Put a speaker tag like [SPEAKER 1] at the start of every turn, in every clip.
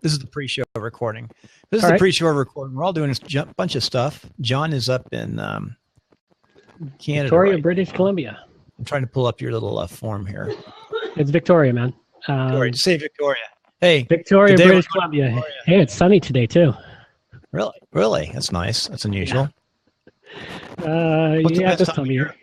[SPEAKER 1] This is the pre-show recording. This is
[SPEAKER 2] All
[SPEAKER 1] the
[SPEAKER 2] right.
[SPEAKER 1] pre-show recording. We're all doing a bunch of stuff. John is up in Canada.
[SPEAKER 2] Victoria, British Columbia.
[SPEAKER 1] I'm trying to pull up your little form here.
[SPEAKER 2] It's Victoria, man.
[SPEAKER 1] Victoria. Just say Victoria. Hey,
[SPEAKER 2] Victoria, British Columbia. Victoria. Hey, it's sunny today too.
[SPEAKER 1] Really? That's nice. That's unusual.
[SPEAKER 2] What's the best time of year?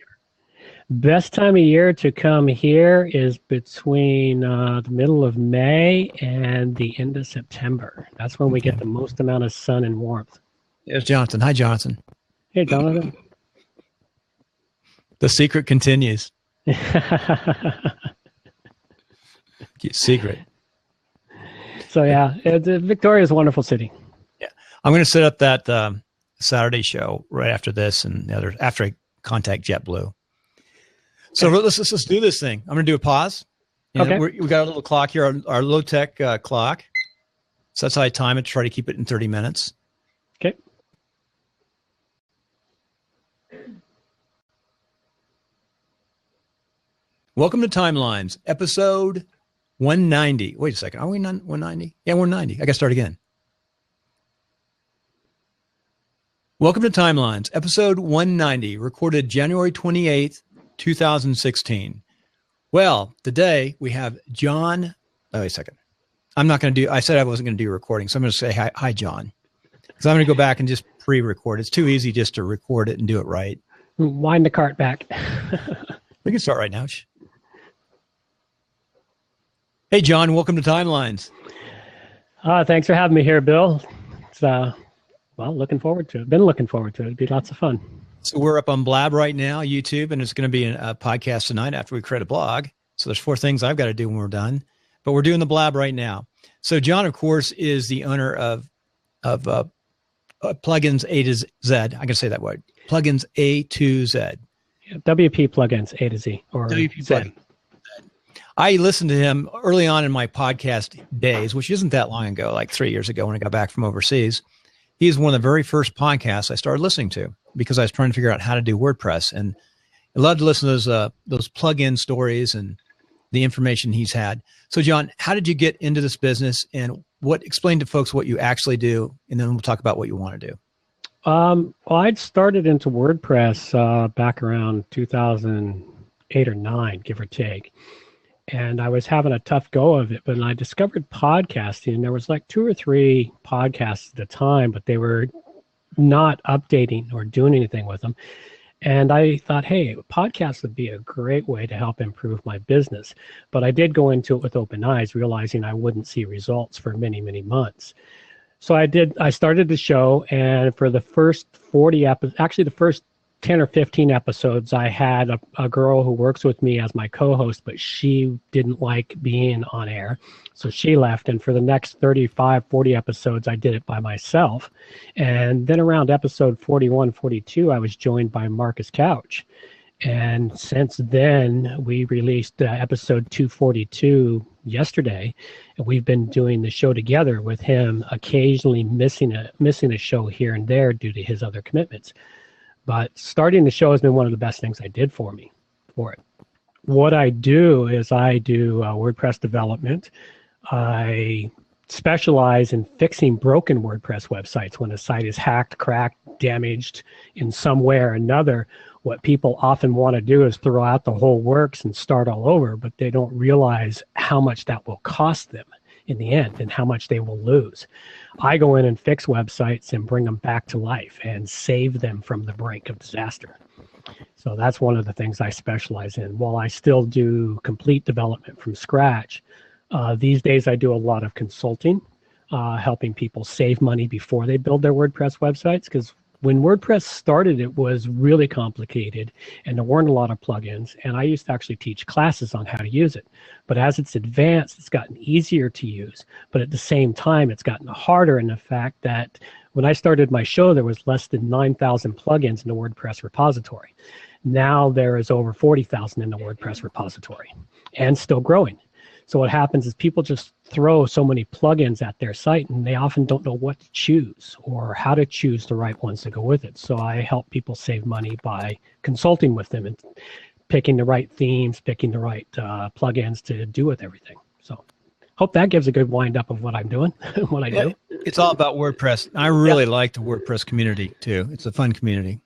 [SPEAKER 2] Best time of year to come here is between the middle of May and the end of September. That's when we get the most amount of sun and warmth.
[SPEAKER 1] There's Jonathan. Hi, Jonathan.
[SPEAKER 2] Hey, Jonathan.
[SPEAKER 1] The secret continues. Secret.
[SPEAKER 2] So yeah, Victoria is a wonderful city.
[SPEAKER 1] Yeah, I'm going to set up that Saturday show right after this, and the other after I contact JetBlue. So let's do this thing. I'm going to do a pause. Okay. We got a little clock here, our low tech clock. So that's how I time it. Try to keep it in 30 minutes.
[SPEAKER 2] Okay.
[SPEAKER 1] Welcome to Timelines, episode 190. Wait a second. Are we 190? Yeah, 190. I got to start again. Welcome to Timelines, episode 190, recorded January 28th, 2016. Well, today we have John. Oh, wait a second. I'm not going to do, I said I wasn't going to do a recording, so I'm going to say hi, John. Because I'm going to go back and just pre-record. It's too easy just to record it and do it right.
[SPEAKER 2] Wind the cart back.
[SPEAKER 1] We can start right now. Hey, John, welcome to Timelines.
[SPEAKER 2] Thanks for having me here, Bill. It's, looking forward to it. Been looking forward to it. It'd be lots of fun.
[SPEAKER 1] So we're up on Blab right now, YouTube, and it's going to be a podcast tonight after we create a blog. So there's 4 things I've got to do when we're done, but we're doing the Blab right now. So John, of course, is the owner of Plugins A to Z. I can say that word. Plugins A to Z.
[SPEAKER 2] Yeah, WP Plugins A to Z or
[SPEAKER 1] WP
[SPEAKER 2] Z.
[SPEAKER 1] Plugins. I listened to him early on in my podcast days, which isn't that long ago, like 3 years ago when I got back from overseas. He's one of the very first podcasts I started listening to because I was trying to figure out how to do WordPress. And I love to listen to those plug-in stories and the information he's had. So John, how did you get into this business, and explain to folks what you actually do, and then we'll talk about what you want to do.
[SPEAKER 2] Well, I'd started into WordPress back around 2008 or 9, give or take. And I was having a tough go of it, but I discovered podcasting. There was like 2 or 3 podcasts at the time, but they were not updating or doing anything with them. And I thought, hey, podcasts would be a great way to help improve my business. But I did go into it with open eyes, realizing I wouldn't see results for many, many months. So I started the show, and for the first 40 episodes, actually the first 10 or 15 episodes, I had a girl who works with me as my co-host, but she didn't like being on air. So she left. And for the next 35, 40 episodes, I did it by myself. And then around episode 41, 42, I was joined by Marcus Couch. And since then, we released episode 242 yesterday. And we've been doing the show together with him, occasionally missing a show here and there due to his other commitments. But starting the show has been one of the best things I did for it. What I do is I do WordPress development. I specialize in fixing broken WordPress websites. When a site is hacked, cracked, damaged in some way or another, what people often want to do is throw out the whole works and start all over, but they don't realize how much that will cost them in the end and how much they will lose. I go in and fix websites and bring them back to life and save them from the brink of disaster. So that's one of the things I specialize in. While I still do complete development from scratch, these days I do a lot of consulting, helping people save money before they build their WordPress websites, because when WordPress started, it was really complicated and there weren't a lot of plugins. And I used to actually teach classes on how to use it. But as it's advanced, it's gotten easier to use. But at the same time, it's gotten harder in the fact that when I started my show, there was less than 9,000 plugins in the WordPress repository. Now there is over 40,000 in the WordPress repository and still growing. So what happens is people just throw so many plugins at their site and they often don't know what to choose or how to choose the right ones to go with it. So I help people save money by consulting with them and picking the right themes, picking the right plugins to do with everything. So hope that gives a good wind up of what I'm doing, what I do.
[SPEAKER 1] It's all about WordPress. I really like the WordPress community too. It's a fun community.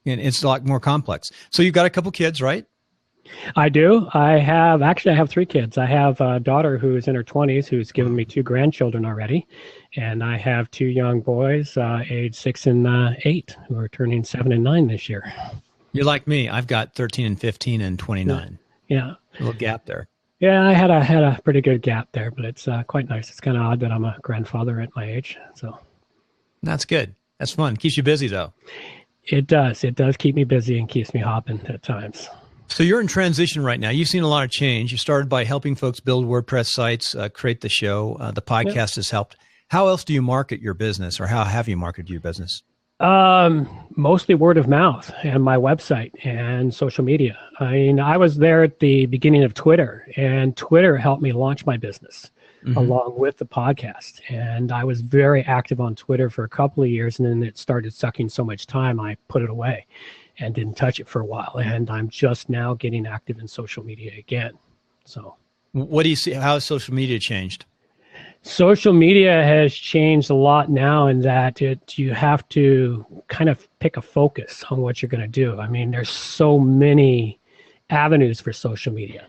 [SPEAKER 1] And it's a lot more complex. So you've got a couple kids, right?
[SPEAKER 2] I do. I have 3 kids. I have a daughter who's in her 20s who's given me 2 grandchildren already. And I have 2 young boys, age 6 and 8, who are turning 7 and 9 this year.
[SPEAKER 1] You're like me. I've got 13 and 15 and 29.
[SPEAKER 2] Yeah.
[SPEAKER 1] A little gap there.
[SPEAKER 2] Yeah, I had a pretty good gap there, but it's quite nice. It's kind of odd that I'm a grandfather at my age. So
[SPEAKER 1] that's good. That's fun. Keeps you busy, though.
[SPEAKER 2] It does. It does keep me busy and keeps me hopping at times.
[SPEAKER 1] So you're in transition right now. You've seen a lot of change. You started by helping folks build WordPress sites, create the show. The podcast has helped. How else do you market your business, or how have you marketed your business?
[SPEAKER 2] Mostly word of mouth and my website and social media. I mean, I was there at the beginning of Twitter, and Twitter helped me launch my business along with the podcast. And I was very active on Twitter for a couple of years, and then it started sucking so much time, I put it away and didn't touch it for a while. And I'm just now getting active in social media again. So
[SPEAKER 1] what do you see? How has social media changed?
[SPEAKER 2] Social media has changed a lot now in that you have to kind of pick a focus on what you're going to do. I mean, there's so many avenues for social media.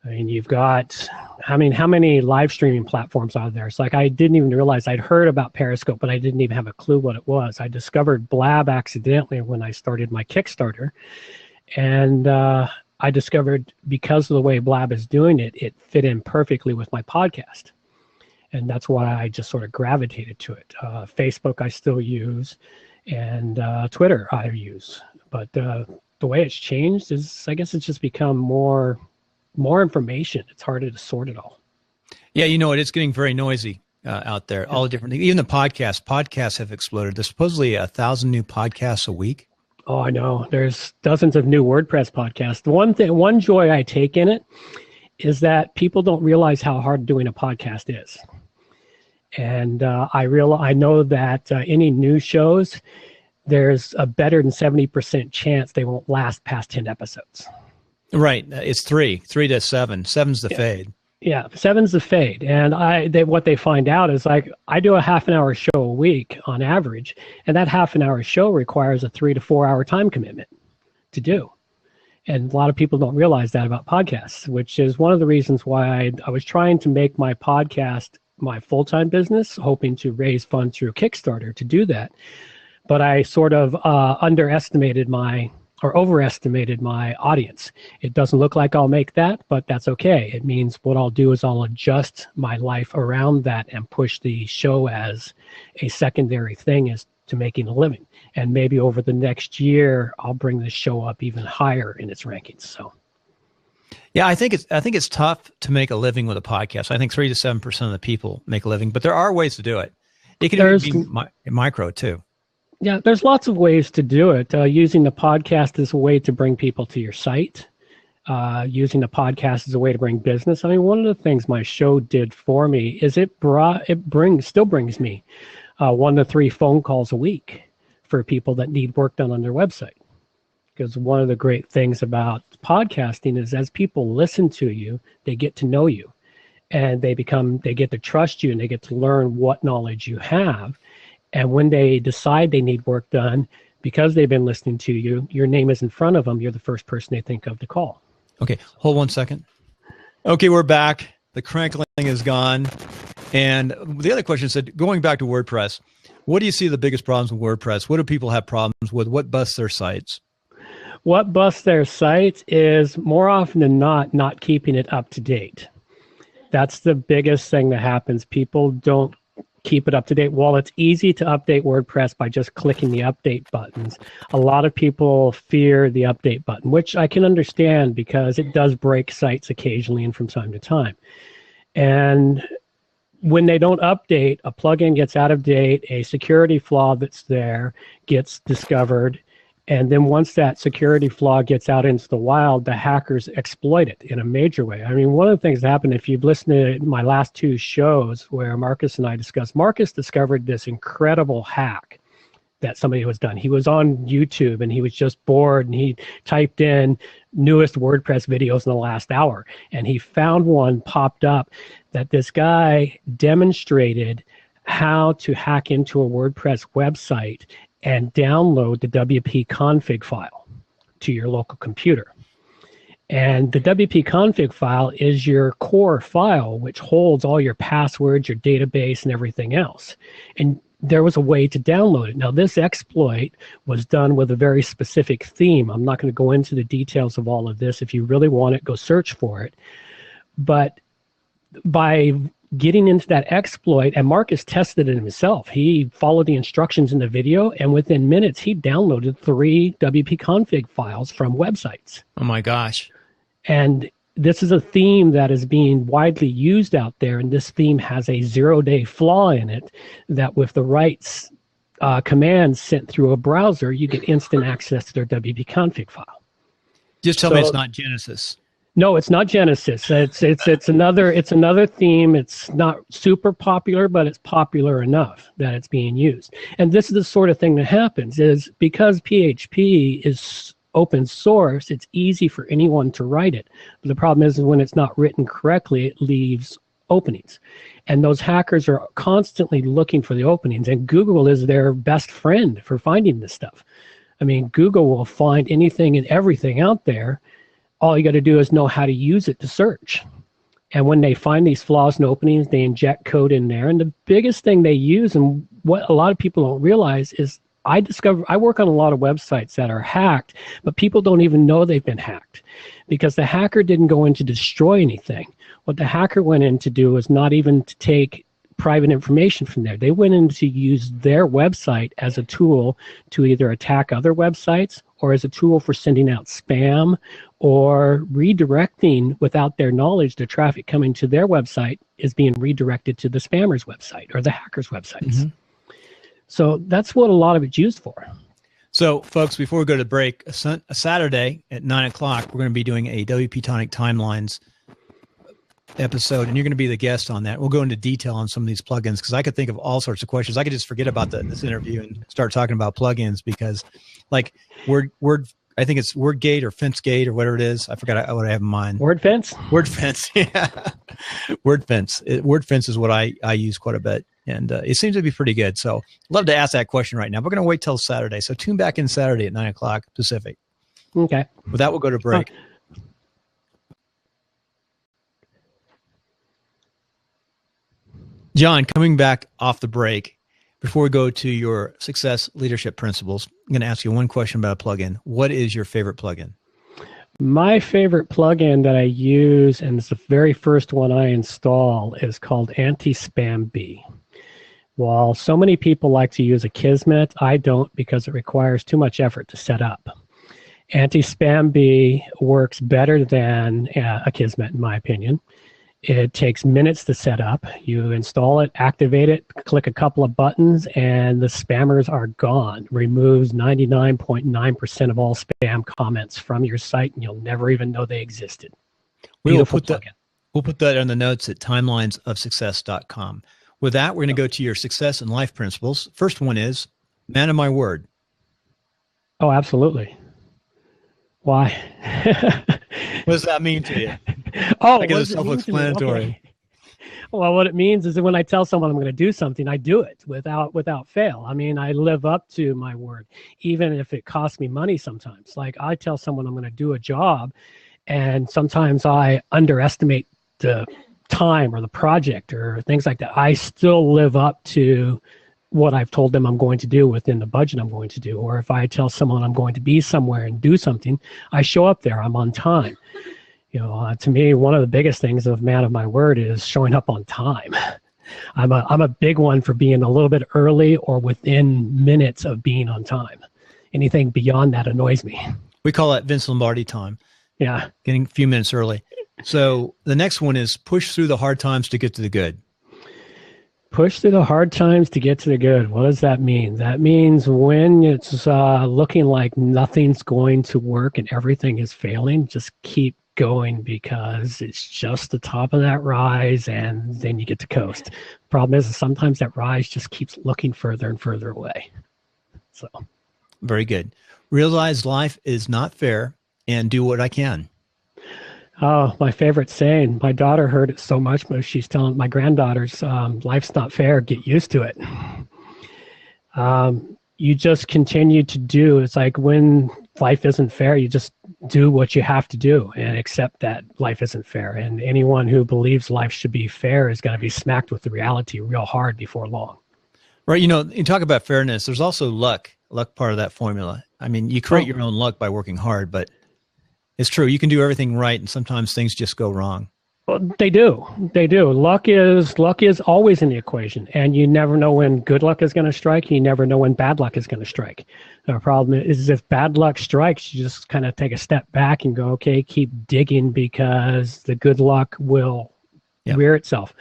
[SPEAKER 2] I mean, you've got, how many live streaming platforms are there? It's like, I didn't even realize I'd heard about Periscope, but I didn't even have a clue what it was. I discovered Blab accidentally when I started my Kickstarter. And I discovered, because of the way Blab is doing it, it fit in perfectly with my podcast. And that's why I just sort of gravitated to it. Facebook I still use, and Twitter I use. But the way it's changed is, I guess it's just become more information. It's harder to sort it all.
[SPEAKER 1] Yeah, it's getting very noisy out there. All the different things. Even the podcasts have exploded. There's supposedly 1,000 new podcasts a week.
[SPEAKER 2] Oh, I know. There's dozens of new WordPress podcasts. One joy I take in it is that people don't realize how hard doing a podcast is. And I know that any new shows, there's a better than 70% chance they won't last past 10 episodes.
[SPEAKER 1] Right. It's 3 to 7. 7's the fade.
[SPEAKER 2] Yeah, 7's the fade. And what they find out is, like, I do a half an hour show a week on average, and that half an hour show requires a 3 to 4 hour time commitment to do. And a lot of people don't realize that about podcasts, which is one of the reasons why I was trying to make my podcast my full-time business, hoping to raise funds through Kickstarter to do that. But I sort of overestimated my audience. It doesn't look like I'll make that, but that's okay. It means what I'll do is I'll adjust my life around that and push the show as a secondary thing as to making a living. And maybe over the next year, I'll bring the show up even higher in its rankings. So,
[SPEAKER 1] yeah, I think it's tough to make a living with a podcast. I think 3 to 7% of the people make a living, but there are ways to do it. It can even be micro too.
[SPEAKER 2] Yeah, there's lots of ways to do it. Using the podcast as a way to bring people to your site. Using the podcast as a way to bring business. I mean, one of the things my show did for me is still brings me 1 to 3 phone calls a week for people that need work done on their website. Because one of the great things about podcasting is, as people listen to you, they get to know you, and they get to trust you, and they get to learn what knowledge you have. And when they decide they need work done, because they've been listening to you, your name is in front of them. You're the first person they think of to call.
[SPEAKER 1] Okay, hold 1 second. Okay, we're back. The crankling is gone. And the other question said, going back to WordPress, what do you see the biggest problems with WordPress? What do people have problems with? What busts their sites?
[SPEAKER 2] What busts their sites is, more often than not keeping it up to date. That's the biggest thing that happens. People don't keep it up to date. While it's easy to update WordPress by just clicking the update buttons, a lot of people fear the update button, which I can understand because it does break sites occasionally and from time to time. And when they don't update, a plugin gets out of date, a security flaw that's there gets discovered, and then once that security flaw gets out into the wild, the hackers exploit it in a major way. I mean, one of the things that happened, if you've listened to my last 2 shows where Marcus and I discussed, Marcus discovered this incredible hack that somebody was done. He was on YouTube and he was just bored and he typed in newest WordPress videos in the last hour. And he found one popped up that this guy demonstrated how to hack into a WordPress website and download the WP config file to your local computer. And the WP config file is your core file, which holds all your passwords, your database, and everything else. And there was a way to download it. Now, this exploit was done with a very specific theme. I'm not going to go into the details of all of this. If you really want it, go search for it. But by getting into that exploit, and Marcus tested it himself. He followed the instructions in the video, and within minutes, he downloaded 3 WP config files from websites.
[SPEAKER 1] Oh my gosh.
[SPEAKER 2] And this is a theme that is being widely used out there, and this theme has a 0-day flaw in it that with the right commands sent through a browser, you get instant access to their WP config file.
[SPEAKER 1] Just tell me it's not Genesis.
[SPEAKER 2] No, it's not Genesis. It's another theme. It's not super popular, but it's popular enough that it's being used. And this is the sort of thing that happens is because PHP is open source, it's easy for anyone to write it. But the problem is when it's not written correctly, it leaves openings. And those hackers are constantly looking for the openings, and Google is their best friend for finding this stuff. I mean, Google will find anything and everything out there. All you got to do is know how to use it to search. And when they find these flaws and openings, they inject code in there. And the biggest thing they use, and what a lot of people don't realize, is I work on a lot of websites that are hacked, but people don't even know they've been hacked because the hacker didn't go in to destroy anything. What the hacker went in to do was not even to take private information from there. They went in to use their website as a tool to either attack other websites or as a tool for sending out spam or redirecting without their knowledge. The traffic coming to their website is being redirected to the spammer's website or the hacker's websites. Mm-hmm. So that's what a lot of it's used for.
[SPEAKER 1] So, folks, before we go to break, a Saturday at 9 o'clock, we're going to be doing a WP Tonic Timelines episode, and you're going to be the guest on that. We'll go into detail on some of these plugins because I could think of all sorts of questions. I could just forget about this interview and start talking about plugins because, like, I think it's WordGate or FenceGate or whatever it is. I forgot what I have in mind.
[SPEAKER 2] WordFence?
[SPEAKER 1] WordFence, yeah. WordFence. WordFence is what I use quite a bit. And it seems to be pretty good. So love to ask that question right now. We're going to wait till Saturday. So tune back in Saturday at 9 o'clock Pacific.
[SPEAKER 2] Okay.
[SPEAKER 1] With that, we'll go to break. John, coming back off the break, before we go to your success leadership principles, I'm going to ask you one question about a plugin. What is your favorite plugin?
[SPEAKER 2] My favorite plugin that I use, and it's the very first one I install, is called Anti-Spam Bee. While so many people like to use Akismet, I don't because it requires too much effort to set up. Anti-Spam Bee works better than Akismet, in my opinion. It takes minutes to set up. You install it, activate it, click a couple of buttons, and the spammers are gone. Removes 99.9% of all spam comments from your site, and you'll never even know they existed.
[SPEAKER 1] We'll put that in the notes at timelinesofsuccess.com. With that, we're going to go to your success and life principles. First one is man of my word.
[SPEAKER 2] Oh, absolutely. Why?
[SPEAKER 1] What does that mean to you?
[SPEAKER 2] Oh,
[SPEAKER 1] I guess it's self-explanatory.
[SPEAKER 2] Okay. Well, what it means is that when I tell someone I'm going to do something, I do it without fail. I mean, I live up to my word, even if it costs me money sometimes. Like I tell someone I'm going to do a job, and sometimes I underestimate the time or the project or things like that. I still live up to what I've told them I'm going to do within the budget I'm going to do. Or if I tell someone I'm going to be somewhere and do something, I show up there. I'm on time. You know, to me, one of the biggest things of man of my word is showing up on time. I'm a big one for being a little bit early or within minutes of being on time. Anything beyond that annoys me.
[SPEAKER 1] We call that Vince Lombardi time.
[SPEAKER 2] Yeah.
[SPEAKER 1] Getting a few minutes early. So the next one is push through the hard times to get to the good.
[SPEAKER 2] Push through the hard times to get to the good. What does that mean? That means when it's looking like nothing's going to work and everything is failing, just keep going because it's just the top of that rise and then you get to coast. Problem is sometimes that rise just keeps looking further and further away. So
[SPEAKER 1] very good. Realize life is not fair and do what I can.
[SPEAKER 2] oh, my favorite saying. My daughter heard it so much, but she's telling my granddaughters, life's not fair. Get used to it. You just continue to do. It's like when life isn't fair, you just do what you have to do and accept that life isn't fair. And anyone who believes life should be fair is going to be smacked with the reality real hard before long.
[SPEAKER 1] Right. You talk about fairness. There's also luck part of that formula. I mean, you create your own luck by working hard, but it's true. You can do everything right, and sometimes things just go wrong.
[SPEAKER 2] Well, they do. Luck is always in the equation, and you never know when good luck is going to strike. You never know when bad luck is going to strike. The problem is if bad luck strikes, you just kind of take a step back and go, okay, keep digging because the good luck will rear itself.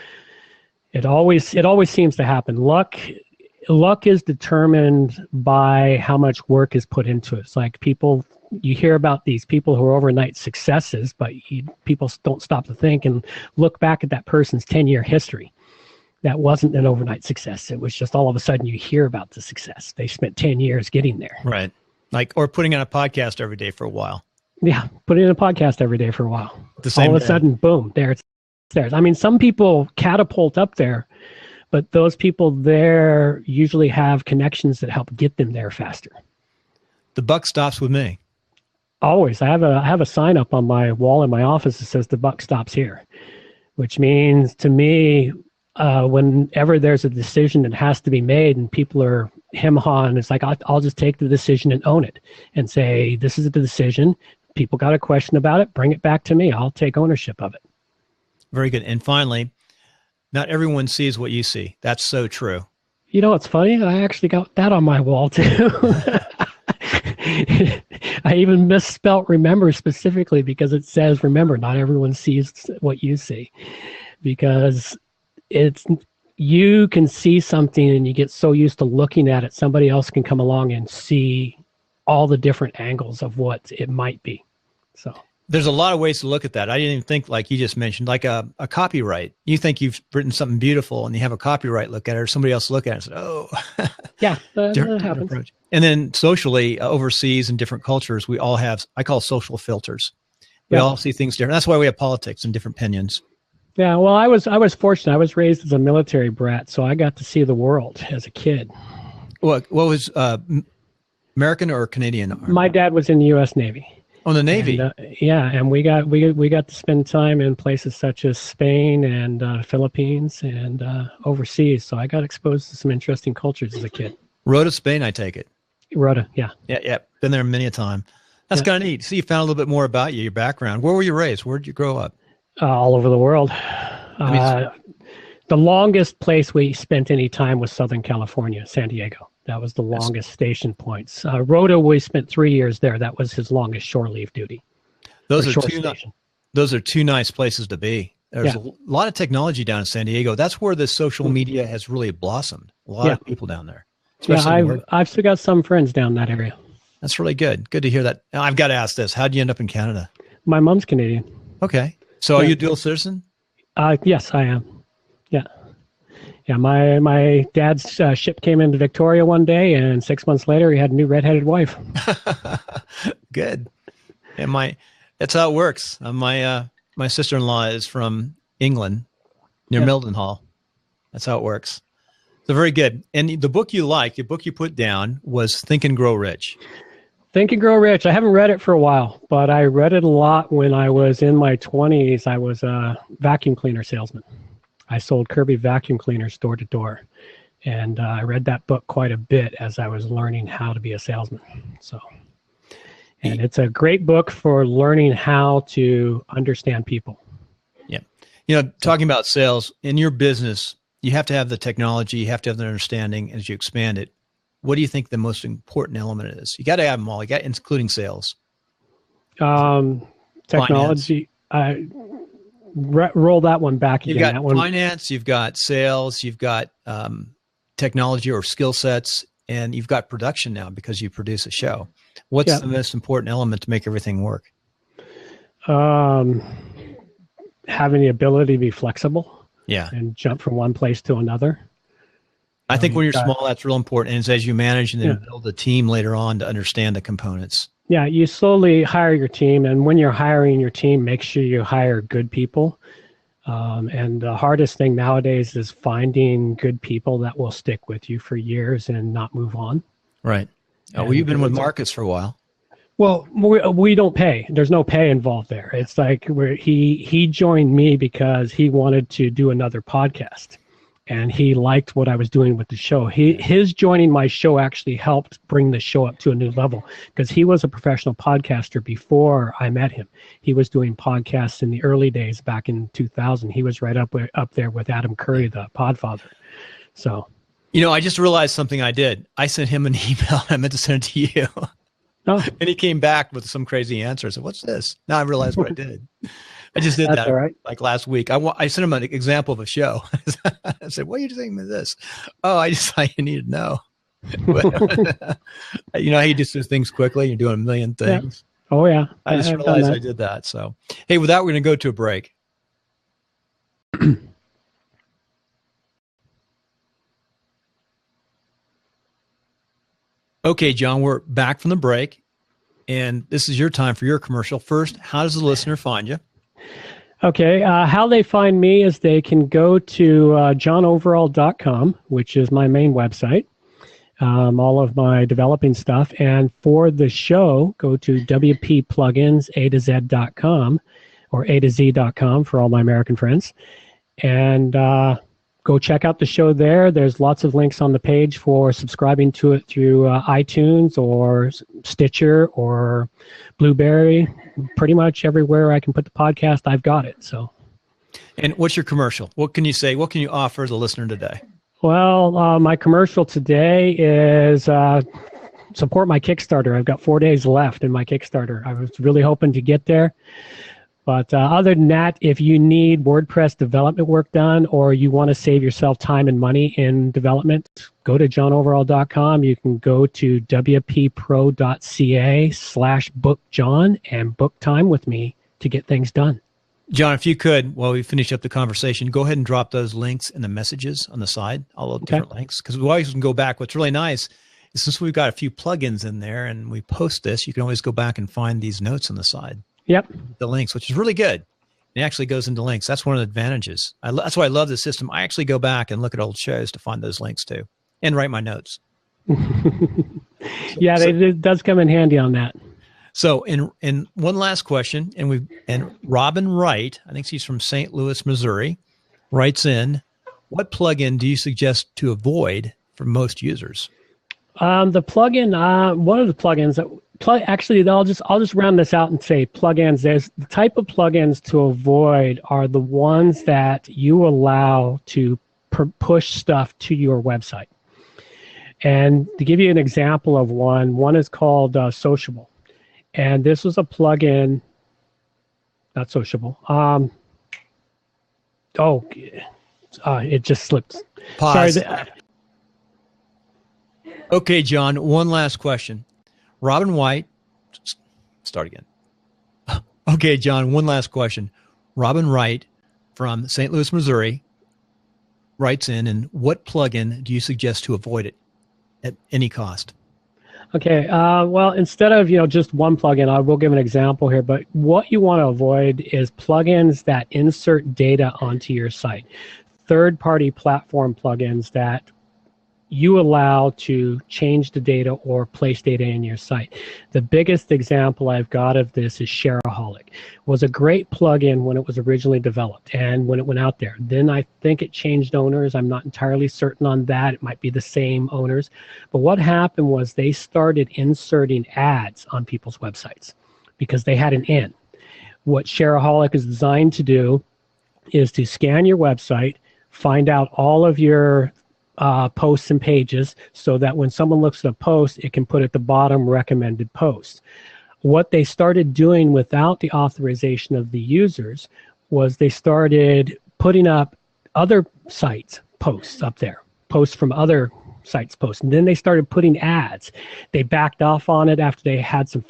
[SPEAKER 2] It always seems to happen. Luck is determined by how much work is put into it. It's like you hear about these people who are overnight successes, but people don't stop to think and look back at that person's 10-year history. That wasn't an overnight success. It was just all of a sudden you hear about the success. They spent 10 years getting there.
[SPEAKER 1] Right. Or putting on a podcast every day for a while.
[SPEAKER 2] Yeah, putting in a podcast every day for a while.
[SPEAKER 1] All
[SPEAKER 2] of a sudden, boom, there it's there. I mean, some people catapult up there, but those people there usually have connections that help get them there faster.
[SPEAKER 1] The buck stops with me.
[SPEAKER 2] Always. I have a sign up on my wall in my office that says the buck stops here, which means to me, whenever there's a decision that has to be made and people are hem-hawing, it's like, I'll just take the decision and own it and say, this is the decision. People got a question about it. Bring it back to me. I'll take ownership of it. Very
[SPEAKER 1] good. And finally, not everyone sees what you see. That's so true.
[SPEAKER 2] You know, what's funny. I actually got that on my wall too. I even misspelt remember specifically because it says, remember, not everyone sees what you see, because you can see something and you get so used to looking at it. Somebody else can come along and see all the different angles of what it might be. So
[SPEAKER 1] there's a lot of ways to look at that. I didn't even think, like you just mentioned, like a copyright. You think you've written something beautiful and you have a copyright look at it, or somebody else look at it and say, oh.
[SPEAKER 2] Yeah, that happens.
[SPEAKER 1] Approach. And then socially, overseas in different cultures, we all have, I call social filters. We all see things different. That's why we have politics and different opinions.
[SPEAKER 2] Yeah, well, I was fortunate. I was raised as a military brat, so I got to see the world as a kid.
[SPEAKER 1] What was American or Canadian?
[SPEAKER 2] My dad was in the U.S. Navy.
[SPEAKER 1] Oh, the Navy.
[SPEAKER 2] And we got to spend time in places such as Spain and Philippines and overseas. So I got exposed to some interesting cultures as a kid.
[SPEAKER 1] Rota, Spain, I take it.
[SPEAKER 2] Rota, yeah.
[SPEAKER 1] Yeah. Been there many a time. That's kind of neat. See, you found a little bit more about you, your background. Where were you raised? Where did you grow up?
[SPEAKER 2] All over the world. The longest place we spent any time was Southern California, San Diego. That was the longest station points. Rota, we spent 3 years there. That was his longest shore leave duty.
[SPEAKER 1] Those are two nice places to be. There's a lot of technology down in San Diego. That's where the social media has really blossomed. A lot of people down there.
[SPEAKER 2] I've still got some friends down that area.
[SPEAKER 1] That's really good. Good to hear that. Now, I've got to ask this. How'd you end up in Canada?
[SPEAKER 2] My mom's Canadian.
[SPEAKER 1] Okay. So are you a dual citizen?
[SPEAKER 2] Yes, I am. Yeah. Yeah, my dad's ship came into Victoria one day, and 6 months later, he had a new redheaded wife.
[SPEAKER 1] Good. And that's how it works. My sister-in-law is from England, near Mildenhall. That's how it works. So very good. And the book the book you put down was Think and Grow Rich.
[SPEAKER 2] Think and Grow Rich. I haven't read it for a while, but I read it a lot when I was in my 20s. I was a vacuum cleaner salesman. I sold Kirby vacuum cleaners door to door. And I read that book quite a bit as I was learning how to be a salesman. And it's a great book for learning how to understand people.
[SPEAKER 1] Yeah. Talking about sales, in your business, you have to have the technology, you have to have the understanding as you expand it. What do you think the most important element is? You got to have them all, including sales.
[SPEAKER 2] Technology. Roll that one back again.
[SPEAKER 1] You've got finance, you've got sales, you've got technology or skill sets, and you've got production now because you produce a show. What's the most important element to make everything work?
[SPEAKER 2] Having the ability to be flexible.
[SPEAKER 1] Yeah.
[SPEAKER 2] And jump from one place to another.
[SPEAKER 1] I think when you're small, that's real important. And it's as you manage and then build a team later on to understand the components.
[SPEAKER 2] Yeah, you slowly hire your team. And when you're hiring your team, make sure you hire good people. And the hardest thing nowadays is finding good people that will stick with you for years and not move on.
[SPEAKER 1] Right. Well, you've been with Marcus for a while.
[SPEAKER 2] Well, we don't pay. There's no pay involved there. It's like he joined me because he wanted to do another podcast. And he liked what I was doing with the show. His joining my show actually helped bring the show up to a new level because he was a professional podcaster before I met him. He was doing podcasts in the early days back in 2000. He was right up there with Adam Curry, the Podfather. So,
[SPEAKER 1] I just realized something I did. I sent him an email. I meant to send it to you.
[SPEAKER 2] Oh.
[SPEAKER 1] And he came back with some crazy answer. I said, "What's this?" Now I realized what I did. I just did that
[SPEAKER 2] all right.
[SPEAKER 1] Like last week. I sent him an example of a show. I said, "What are you thinking of this?" Oh, I just thought you need to know. You know how you just do things quickly. You're doing a million things.
[SPEAKER 2] Yeah. Oh yeah.
[SPEAKER 1] I just realized I did that. So, hey, with that, we're going to go to a break. Okay, John, we're back from the break, and this is your time for your commercial. First, how does the listener find you?
[SPEAKER 2] Okay, how they find me is they can go to johnoverall.com, which is my main website, all of my developing stuff. And for the show, go to wppluginsa2z.com or a2z.com for all my American friends. And go check out the show there. There's lots of links on the page for subscribing to it through iTunes or Stitcher or Blueberry. Pretty much everywhere I can put the podcast, I've got it. So,
[SPEAKER 1] and what's your commercial? What can you say? What can you offer the listener today?
[SPEAKER 2] Well, my commercial today is support my Kickstarter. I've got 4 days left in my Kickstarter. I was really hoping to get there. But other than that, if you need WordPress development work done or you want to save yourself time and money in development, go to johnoverall.com. You can go to wppro.ca/bookjohn and book time with me to get things done.
[SPEAKER 1] John, if you could, while we finish up the conversation, go ahead and drop those links in the messages on the side, all the different links, because we always can go back. What's really nice is since we've got a few plugins in there and we post this, you can always go back and find these notes on the side.
[SPEAKER 2] Yep.
[SPEAKER 1] The links, which is really good. It actually goes into links. That's one of the advantages. That's why I love the system. I actually go back and look at old shows to find those links too and write my notes.
[SPEAKER 2] Yeah, it does come in handy on that.
[SPEAKER 1] So in one last question, and Robin Wright, I think she's from St. Louis, Missouri, writes in, what plugin do you suggest to avoid for most users?
[SPEAKER 2] The plugin, one of the plugins that actually, I'll just round this out and say plugins. There's the type of plugins to avoid are the ones that you allow to push stuff to your website. And to give you an example of one is called Sociable. And this was a plugin, not Sociable. It just slipped.
[SPEAKER 1] Pause.
[SPEAKER 2] Sorry.
[SPEAKER 1] Okay, John, one last question. Robin White, start again. Okay, John, one last question. Robin Wright from St. Louis, Missouri writes in, and what plugin do you suggest to avoid it at any cost?
[SPEAKER 2] Okay, well, instead of just one plugin, I will give an example here, but what you want to avoid is plugins that insert data onto your site. Third-party platform plugins that you allow to change the data or place data in your site. The biggest example I've got of this is Shareaholic. It was a great plugin when it was originally developed and when it went out there. Then I think it changed owners. I'm not entirely certain on that. It might be the same owners. But what happened was they started inserting ads on people's websites because they had an in. What Shareaholic is designed to do is to scan your website, find out all of your posts and pages so that when someone looks at a post, it can put at the bottom recommended posts. What they started doing without the authorization of the users was they started putting up other sites posts up there, posts from other sites posts, and then they started putting ads. They backed off on it after they had some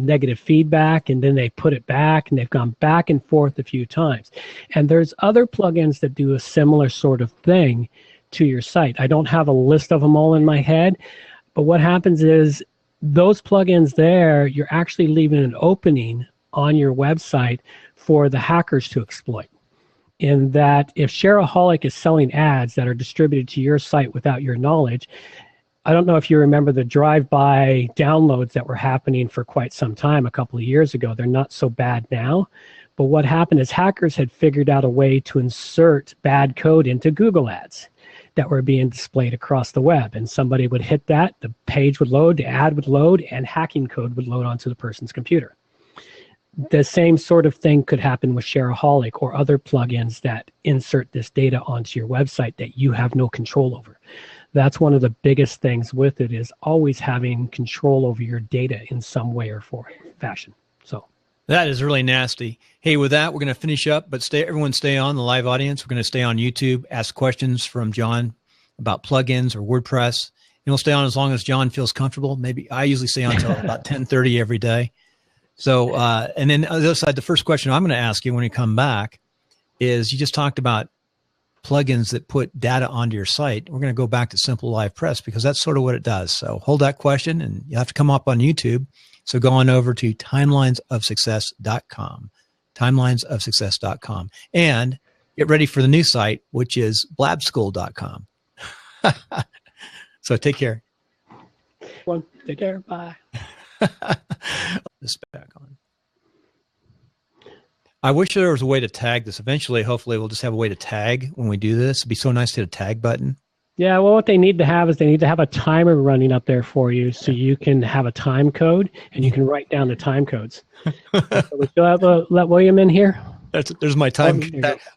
[SPEAKER 2] negative feedback, and then they put it back, and they've gone back and forth a few times. And there's other plugins that do a similar sort of thing to your site. I don't have a list of them all in my head, but what happens is those plugins there, you're actually leaving an opening on your website for the hackers to exploit. In that if Shareaholic is selling ads that are distributed to your site without your knowledge, I don't know if you remember the drive-by downloads that were happening for quite some time a couple of years ago. They're not so bad now. But what happened is hackers had figured out a way to insert bad code into Google ads that were being displayed across the web. And somebody would hit that, the page would load, the ad would load, and hacking code would load onto the person's computer. The same sort of thing could happen with Shareaholic or other plugins that insert this data onto your website that you have no control over. That's one of the biggest things with it, is always having control over your data in some way or fashion. So
[SPEAKER 1] that is really nasty. Hey, with that, we're going to finish up, but everyone stay on, the live audience. We're going to stay on YouTube, ask questions from John about plugins or WordPress. And we'll stay on as long as John feels comfortable. Maybe I usually stay on until about 10:30 every day. So, and then on the other side, the first question I'm going to ask you when you come back is, you just talked about plugins that put data onto your site. We're going to go back to Simple Live Press because that's sort of what it does. So hold that question, and you have to come up on YouTube. So go on over to timelinesofsuccess.com, timelinesofsuccess.com, and get ready for the new site, which is blabschool.com. So take care.
[SPEAKER 2] Well, take care. Bye.
[SPEAKER 1] This back on. I wish there was a way to tag this. Eventually, hopefully, we'll just have a way to tag when we do this. It'd be so nice to hit a tag button.
[SPEAKER 2] Yeah, well, what they need to have is they need to have a timer running up there for you, so you can have a time code and you can write down the time codes. So we still have let William in here.
[SPEAKER 1] There's my time.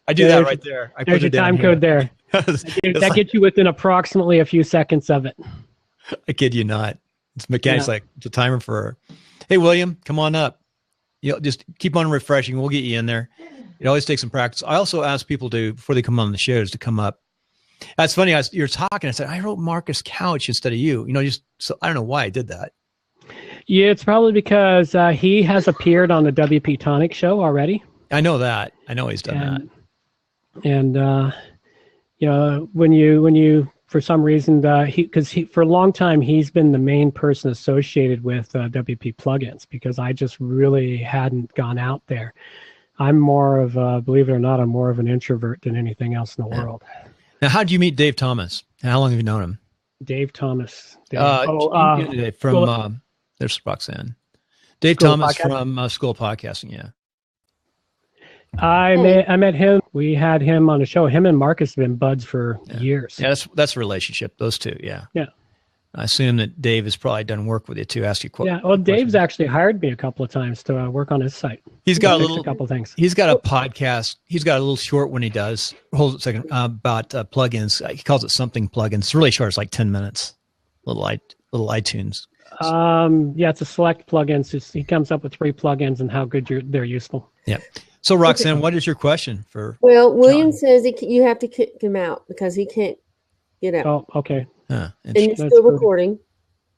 [SPEAKER 1] I do that right there. I
[SPEAKER 2] there's your time code there. That gets you within approximately a few seconds of it.
[SPEAKER 1] I kid you not. It's mechanics like it's a timer for. Hey, William, come on up. You know, just keep on refreshing. We'll get you in there. It always takes some practice. I also ask people to, before they come on the shows, to come up. That's funny. You're talking. I said, I wrote Marcus Couch instead of you. You know, just so I don't know why I did that.
[SPEAKER 2] Yeah, it's probably because he has appeared on the WP Tonic show already.
[SPEAKER 1] I know that. I know he's done that.
[SPEAKER 2] And you know, when you for some reason, because for a long time, he's been the main person associated with WP plugins, because I just really hadn't gone out there. I'm more of, believe it or not, I'm more of an introvert than anything else in the world.
[SPEAKER 1] Now, how did you meet Dave Thomas? How long have you known him?
[SPEAKER 2] Dave Thomas.
[SPEAKER 1] From there's Roxanne. Dave
[SPEAKER 2] School
[SPEAKER 1] Thomas
[SPEAKER 2] Podcasting.
[SPEAKER 1] from School Podcasting, yeah.
[SPEAKER 2] I met him. We had him on the show. Him and Marcus have been buds for years.
[SPEAKER 1] Yeah, that's a relationship. Those two, yeah.
[SPEAKER 2] Yeah.
[SPEAKER 1] I assume that Dave has probably done work with you to ask you questions.
[SPEAKER 2] Yeah. Well, Dave's actually hired me a couple of times to work on his site.
[SPEAKER 1] He's got
[SPEAKER 2] a couple things.
[SPEAKER 1] He's got a podcast. He's got a little short one he does. Hold it a second. About plugins. He calls it something plugins. It's really short. It's like 10 minutes. Little iTunes.
[SPEAKER 2] Yeah, it's a select plugins. He comes up with 3 plugins and how good they're useful.
[SPEAKER 1] Yeah. So Roxanne, what is your question for?
[SPEAKER 3] Well, William
[SPEAKER 1] John?
[SPEAKER 3] says you have to kick him out because he can't get out.
[SPEAKER 2] Oh, okay.
[SPEAKER 3] And you're still recording.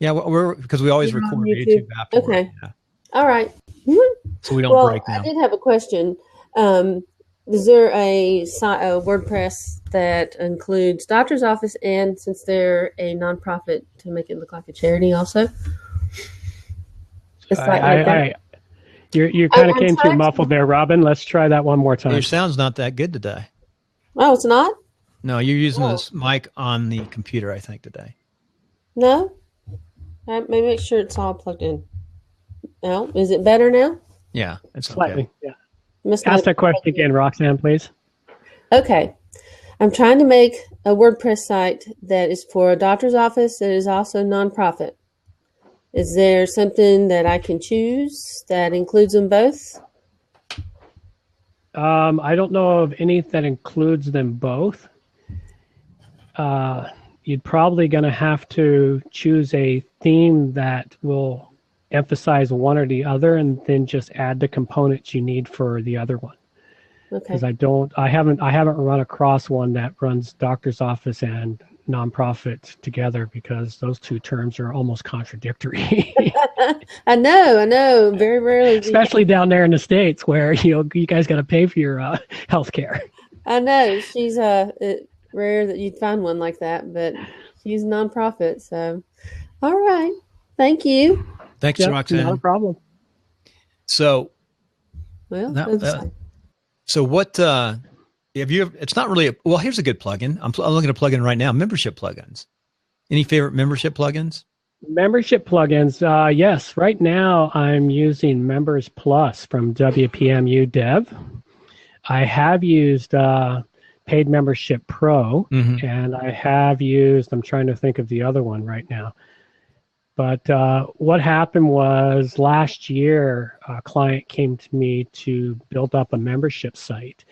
[SPEAKER 1] Yeah, because we always record YouTube afterward.
[SPEAKER 3] Okay.
[SPEAKER 1] Yeah.
[SPEAKER 3] All right.
[SPEAKER 1] So we don't break now.
[SPEAKER 3] I did have a question. Is there a WordPress that includes doctor's office, and since they're a nonprofit, to make it look like a charity also?
[SPEAKER 2] You kind of came too muffled there, Robin. Let's try that one more time.
[SPEAKER 1] Your sound's not that good today.
[SPEAKER 3] Oh, it's not?
[SPEAKER 1] No, you're using this mic on the computer, I think, today.
[SPEAKER 3] No? Let me make sure it's all plugged in. No? Is it better now?
[SPEAKER 1] Yeah, it's
[SPEAKER 2] Slightly,
[SPEAKER 1] okay.
[SPEAKER 2] yeah. Ask that question again, Roxanne, please.
[SPEAKER 3] Okay. I'm trying to make a WordPress site that is for a doctor's office that is also nonprofit. Is there something that I can choose that includes them both?
[SPEAKER 2] I don't know of any that includes them both. You'd probably going to have to choose a theme that will emphasize one or the other, and then just add the components you need for the other one.
[SPEAKER 3] Okay.
[SPEAKER 2] Because I haven't run across one that runs doctor's office and nonprofit together, because those two terms are almost contradictory.
[SPEAKER 3] I know. Very rarely.
[SPEAKER 2] Especially down there in the States, where you guys got to pay for your health care.
[SPEAKER 3] I know. She's rare that you'd find one like that, but she's a nonprofit. So, all right. Thank you.
[SPEAKER 1] Thanks,
[SPEAKER 2] Yep,
[SPEAKER 1] Roxanne.
[SPEAKER 2] not a problem.
[SPEAKER 1] So,
[SPEAKER 3] Well,
[SPEAKER 1] so what, have you, it's not really, well, here's a good plugin. I'm looking at a plugin right now, membership plugins. Any favorite membership plugins?
[SPEAKER 2] Membership plugins, yes. Right now, I'm using Members Plus from WPMU Dev. I have used Paid Membership Pro, and I have used, I'm trying to think of the other one right now. But what happened was last year, a client came to me to build up a membership site.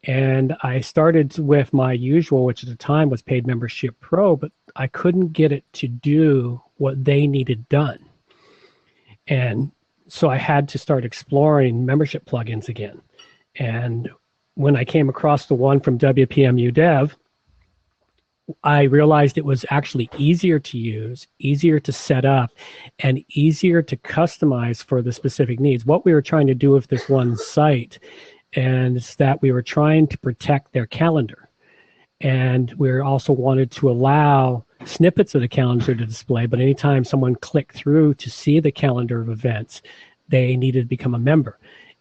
[SPEAKER 2] And I started with my usual, which at the time was Paid Membership Pro, but I couldn't get it to do what they needed done. And so I had to start exploring membership plugins again. And when I came across the one from WPMU Dev, I realized it was actually easier to use, easier to set up, and easier to customize for the specific needs. What we were trying to do with this one site, and it's that we were trying to protect their calendar. And we also wanted to allow snippets of the calendar to display, but anytime someone clicked through to see the calendar of events, they needed to become a member.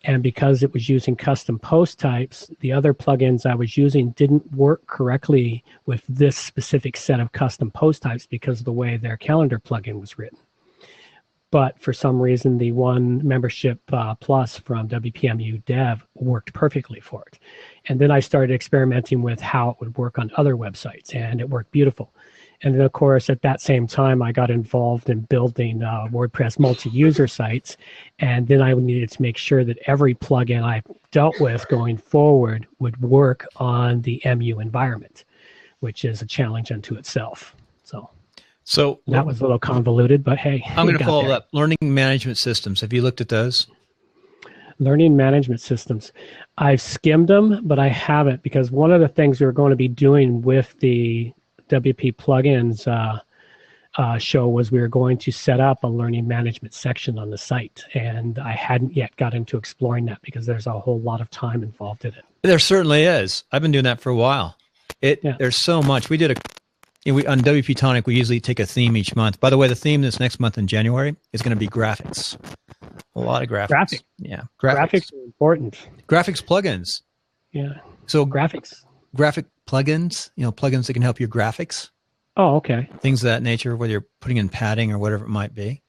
[SPEAKER 2] And because it was using custom post types, the other plugins I was using didn't work correctly with this specific set of custom post types because of the way their calendar plugin was written. But for some reason, the one Membership Plus from WPMU Dev worked perfectly for it. And then I started experimenting with how it would work on other websites, and it worked beautiful. And then, of course, at that same time, I got involved in building WordPress multi-user sites. And then I needed to make sure that every plugin I dealt with going forward would work on the MU environment, which is a challenge unto itself. So that was a little convoluted, but hey.
[SPEAKER 1] I'm going to follow up. Learning management systems. Have you looked at those?
[SPEAKER 2] Learning management systems. I've skimmed them, but I haven't, because one of the things we were going to be doing with the WP plugins show was we were going to set up a learning management section on the site. And I hadn't yet got into exploring that because there's a whole lot of time involved in it.
[SPEAKER 1] There certainly is. I've been doing that for a while. There's so much. We did on WP Tonic, we usually take a theme each month. By the way, the theme this next month in January is going to be graphics. A lot of graphics. Yeah.
[SPEAKER 2] Graphics are important.
[SPEAKER 1] Graphics plugins.
[SPEAKER 2] Yeah.
[SPEAKER 1] So
[SPEAKER 2] graphic
[SPEAKER 1] plugins, plugins that can help your graphics.
[SPEAKER 2] Oh, okay.
[SPEAKER 1] Things of that nature, whether you're putting in padding or whatever it might be.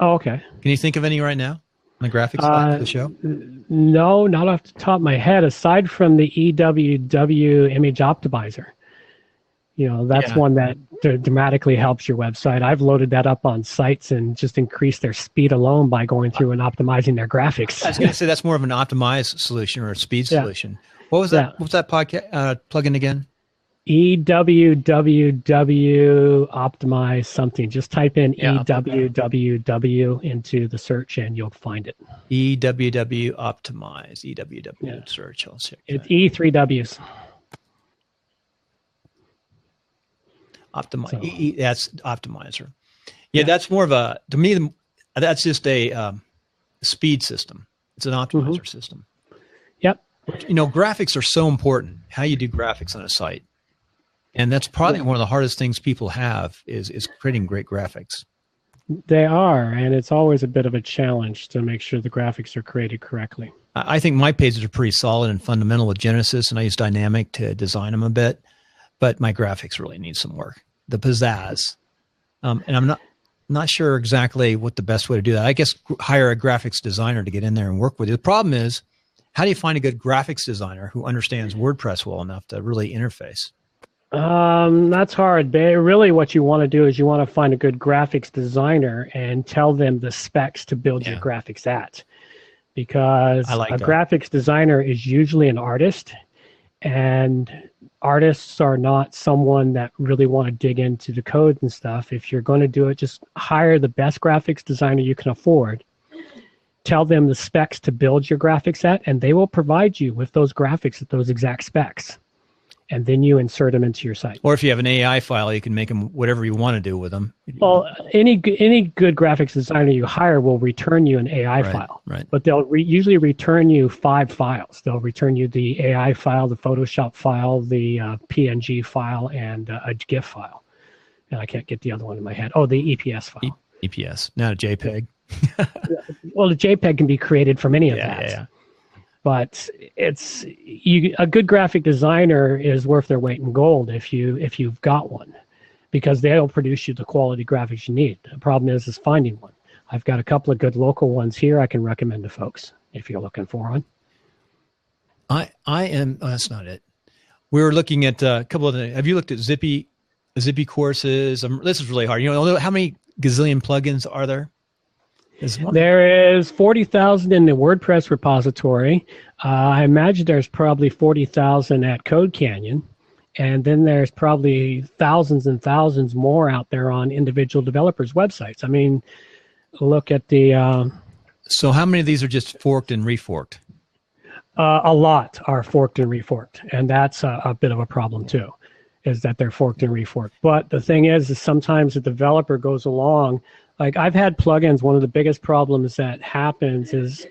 [SPEAKER 2] Oh, okay.
[SPEAKER 1] Can you think of any right now on the graphics side of the show?
[SPEAKER 2] No, not off the top of my head, aside from the EWW image optimizer. That's one that dramatically helps your website. I've loaded that up on sites and just increased their speed alone by going through and optimizing their graphics.
[SPEAKER 1] I was going to say that's more of an optimized solution or a speed solution. What was that? What was that podcast plugin again?
[SPEAKER 2] EWWW optimize something. Just type in EWWW into the search and you'll find it.
[SPEAKER 1] EWW optimize. EWW search. I'll check.
[SPEAKER 2] It's E3Ws.
[SPEAKER 1] Optimize. That's optimizer. Yeah, that's more of to me, that's just a speed system. It's an optimizer system.
[SPEAKER 2] Yep.
[SPEAKER 1] Graphics are so important, how you do graphics on a site. And that's probably one of the hardest things people have is creating great graphics.
[SPEAKER 2] They are, and it's always a bit of a challenge to make sure the graphics are created correctly.
[SPEAKER 1] I think my pages are pretty solid and fundamental with Genesis, and I use Dynamic to design them a bit. But my graphics really need some work, the pizzazz. And I'm not sure exactly what the best way to do that. I guess hire a graphics designer to get in there and work with you. The problem is, how do you find a good graphics designer who understands WordPress well enough to really interface?
[SPEAKER 2] That's hard. Really what you want to do is you want to find a good graphics designer and tell them the specs to build your graphics at. Because graphics designer is usually an artist, and artists are not someone that really want to dig into the code and stuff. If you're going to do it, just hire the best graphics designer you can afford. Tell them the specs to build your graphics at, and they will provide you with those graphics at those exact specs. and then you insert them into your site.
[SPEAKER 1] Or if you have an AI file, you can make them whatever you want to do with them.
[SPEAKER 2] Well, any good graphics designer you hire will return you an AI file,
[SPEAKER 1] right.
[SPEAKER 2] But they'll usually return you 5 files. They'll return you the AI file, the Photoshop file, the PNG file, and a GIF file. And I can't get the other one in my head. Oh, the EPS file.
[SPEAKER 1] EPS, not a JPEG.
[SPEAKER 2] Well, the JPEG can be created from any of that.
[SPEAKER 1] Yeah.
[SPEAKER 2] But a good graphic designer is worth their weight in gold if you've got one, because they'll produce you the quality graphics you need. The problem is finding one. I've got a couple of good local ones here I can recommend to folks if you're looking for one.
[SPEAKER 1] I am. Oh, that's not it. We were looking at a couple of things. Have you looked at Zippy courses? This is really hard. You know how many gazillion plugins are there?
[SPEAKER 2] There is 40,000 in the WordPress repository. I imagine there's probably 40,000 at Code Canyon. And then there's probably thousands and thousands more out there on individual developers' websites. I mean, look at the...
[SPEAKER 1] So how many of these are just forked and reforked?
[SPEAKER 2] A lot are forked and reforked. And that's a bit of a problem too, is that they're forked and reforked. But the thing is sometimes the developer goes along. Like I've had plugins, one of the biggest problems that happens is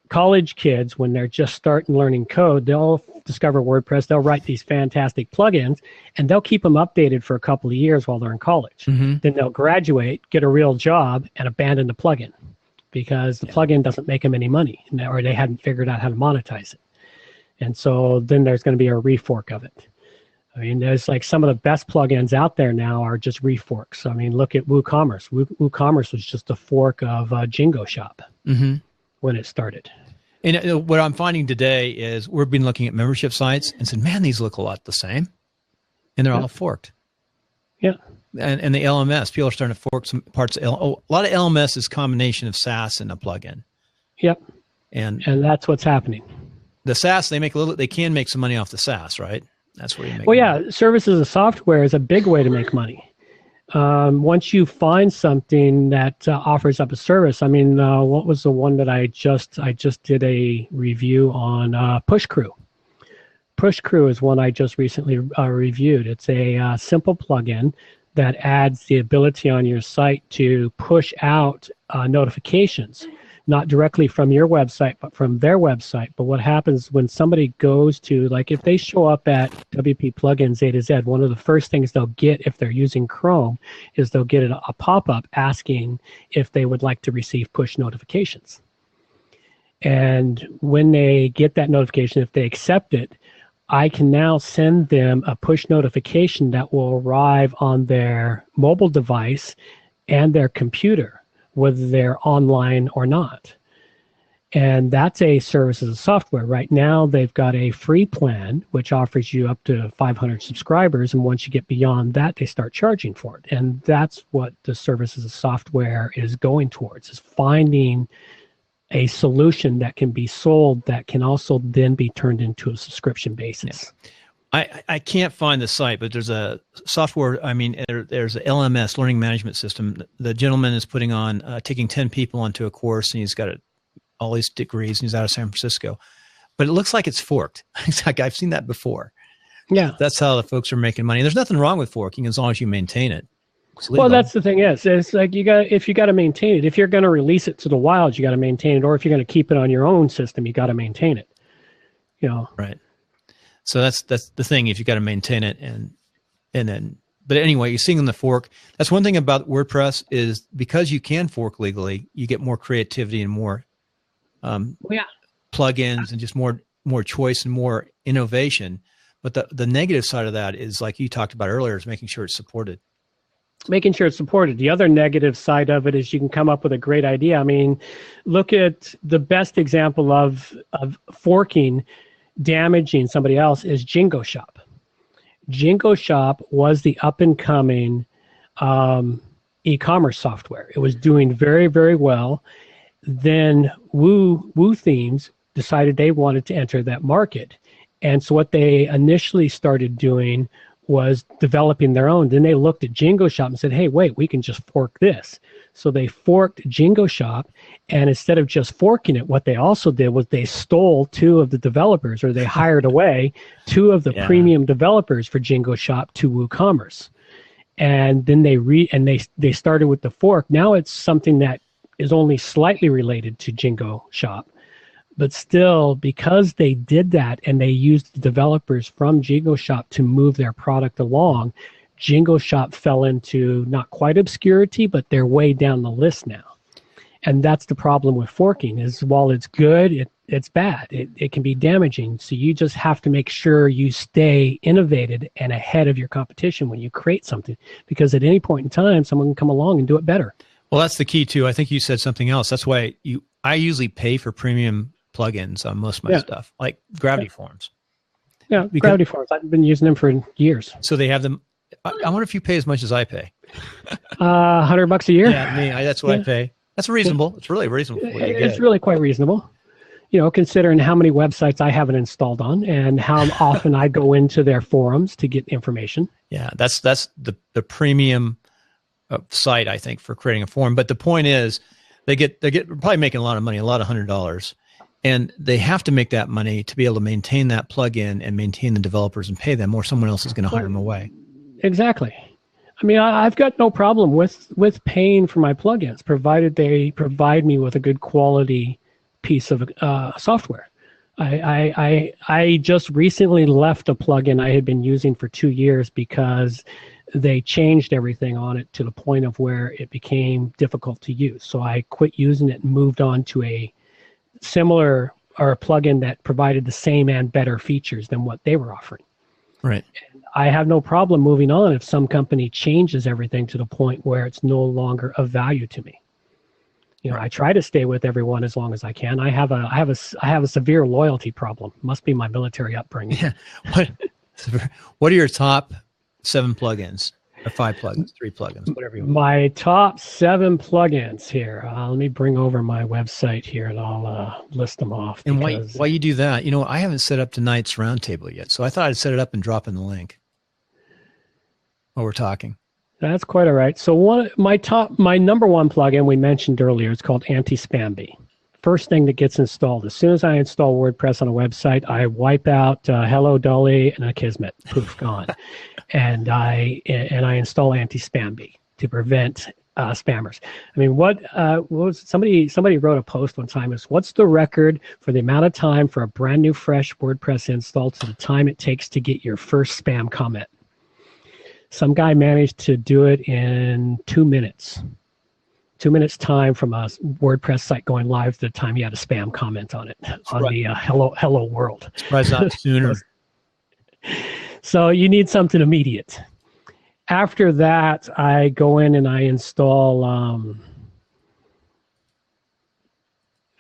[SPEAKER 2] college kids, when they're just starting learning code, they'll discover WordPress, they'll write these fantastic plugins, and they'll keep them updated for a couple of years while they're in college.
[SPEAKER 1] Mm-hmm.
[SPEAKER 2] Then they'll graduate, get a real job, and abandon the plugin because the plugin doesn't make them any money, or they hadn't figured out how to monetize it. And so then there's going to be a refork of it. I mean, there's like some of the best plugins out there now are just reforks. I mean, look at WooCommerce. WooCommerce was just a fork of Jingo Shop when it started.
[SPEAKER 1] And what I'm finding today is we've been looking at membership sites and said, man, these look a lot the same. And they're all forked.
[SPEAKER 2] Yeah.
[SPEAKER 1] And the LMS, people are starting to fork some parts. A lot of LMS is a combination of SaaS and a plugin.
[SPEAKER 2] Yep.
[SPEAKER 1] And
[SPEAKER 2] that's what's happening.
[SPEAKER 1] The SaaS, they can make some money off the SaaS, right? That's where you make
[SPEAKER 2] money.
[SPEAKER 1] Yeah,
[SPEAKER 2] services and software is a big way to make money. Once you find something that offers up a service, I mean, what was the one that I just did a review on? Push Crew. Push Crew is one I just recently reviewed. It's a simple plugin that adds the ability on your site to push out notifications, not directly from your website, but from their website. But what happens when somebody goes to, like if they show up at WP Plugins A to Z, one of the first things they'll get if they're using Chrome is they'll get a pop-up asking if they would like to receive push notifications. And when they get that notification, if they accept it, I can now send them a push notification that will arrive on their mobile device and their computer, whether they're online or not. And that's a service as a software. Right now, they've got a free plan, which offers you up to 500 subscribers. And once you get beyond that, they start charging for it. And that's what the service as a software is going towards, is finding a solution that can be sold that can also then be turned into a subscription basis.
[SPEAKER 1] Yeah. I can't find the site, but there's a software, there's an LMS, learning management system. The gentleman is putting on, taking 10 people onto a course, and he's got all these degrees, and he's out of San Francisco. But it looks like it's forked. It's like I've seen that before.
[SPEAKER 2] Yeah.
[SPEAKER 1] That's how the folks are making money. There's nothing wrong with forking as long as you maintain it.
[SPEAKER 2] Well, that's the thing is, it's like if you got to maintain it. If you're going to release it to the wild, you got to maintain it. Or if you're going to keep it on your own system, you got to maintain it.
[SPEAKER 1] Right. So that's the thing. If you got to maintain it, and then, but anyway, you're seeing the fork. That's one thing about WordPress is because you can fork legally, you get more creativity and more plugins and just more choice and more innovation. But the negative side of that is, like you talked about earlier, is making sure it's supported.
[SPEAKER 2] Making sure it's supported. The other negative side of it is you can come up with a great idea. I mean, look at the best example of forking damaging somebody else is Jingo Shop. Jingo Shop was the up-and-coming e-commerce software. It was doing very, very well. Then Woo Themes decided they wanted to enter that market. And so what they initially started doing was developing their own. Then they looked at Jingo Shop and said, hey, wait, we can just fork this. So they forked Jingo Shop, and instead of just forking it, what they also did was they stole two of the developers, or they hired away two of the premium developers for Jingo Shop to WooCommerce. And then they started with the fork. Now it's something that is only slightly related to Jingo Shop. But still, because they did that and they used the developers from Jingo Shop to move their product along, Jingo Shop fell into not quite obscurity, but they're way down the list now. And that's the problem with forking, is while it's good, it's bad. It can be damaging. So you just have to make sure you stay innovative and ahead of your competition when you create something, because at any point in time, someone can come along and do it better.
[SPEAKER 1] Well, that's the key too. I think you said something else. That's why I usually pay for premium plugins on most of my stuff, like Gravity Forms.
[SPEAKER 2] Yeah, Gravity Forms. I've been using them for years.
[SPEAKER 1] So they have them. I wonder if you pay as much as I pay.
[SPEAKER 2] $100 a year.
[SPEAKER 1] Yeah, that's what I pay. That's reasonable. It's really reasonable.
[SPEAKER 2] It's really quite reasonable. Considering how many websites I haven't installed on and how often I go into their forums to get information.
[SPEAKER 1] Yeah, that's the premium site, I think, for creating a forum. But the point is, they get probably making a lot of money, a lot of $100, and they have to make that money to be able to maintain that plugin and maintain the developers and pay them, or someone else is going to hire them away. Exactly.
[SPEAKER 2] I mean, I've got no problem with paying for my plugins, provided they provide me with a good quality piece of software. I just recently left a plugin I had been using for 2 years because they changed everything on it to the point of where it became difficult to use. So I quit using it and moved on to a similar, or a plugin that provided the same and better features than what they were offering.
[SPEAKER 1] Right.
[SPEAKER 2] And I have no problem moving on if some company changes everything to the point where it's no longer of value to me. I try to stay with everyone as long as I can. I have a severe loyalty problem. Must be my military upbringing.
[SPEAKER 1] Yeah. What are your top 7 plugins, or 5 plugins, 3 plugins, whatever you want?
[SPEAKER 2] My top 7 plugins here. Let me bring over my website here, and I'll list them off.
[SPEAKER 1] And why you do that? I haven't set up tonight's roundtable yet, so I thought I'd set it up and drop in the link while we're talking.
[SPEAKER 2] That's quite all right. So my number 1 plugin we mentioned earlier is called Anti-Spam Bee. First thing that gets installed. As soon as I install WordPress on a website, I wipe out Hello Dolly and Akismet. Poof, gone. And I install Anti-Spam Bee to prevent spammers. I mean, what was somebody wrote a post one time, is what's the record for the amount of time for a brand new fresh WordPress install to the time it takes to get your first spam comment? Some guy managed to do it in 2 minutes. 2 minutes time from a WordPress site going live to the time he had a spam comment on it on the hello world.
[SPEAKER 1] Surprised not sooner.
[SPEAKER 2] So you need something immediate. After that, I go in and I install.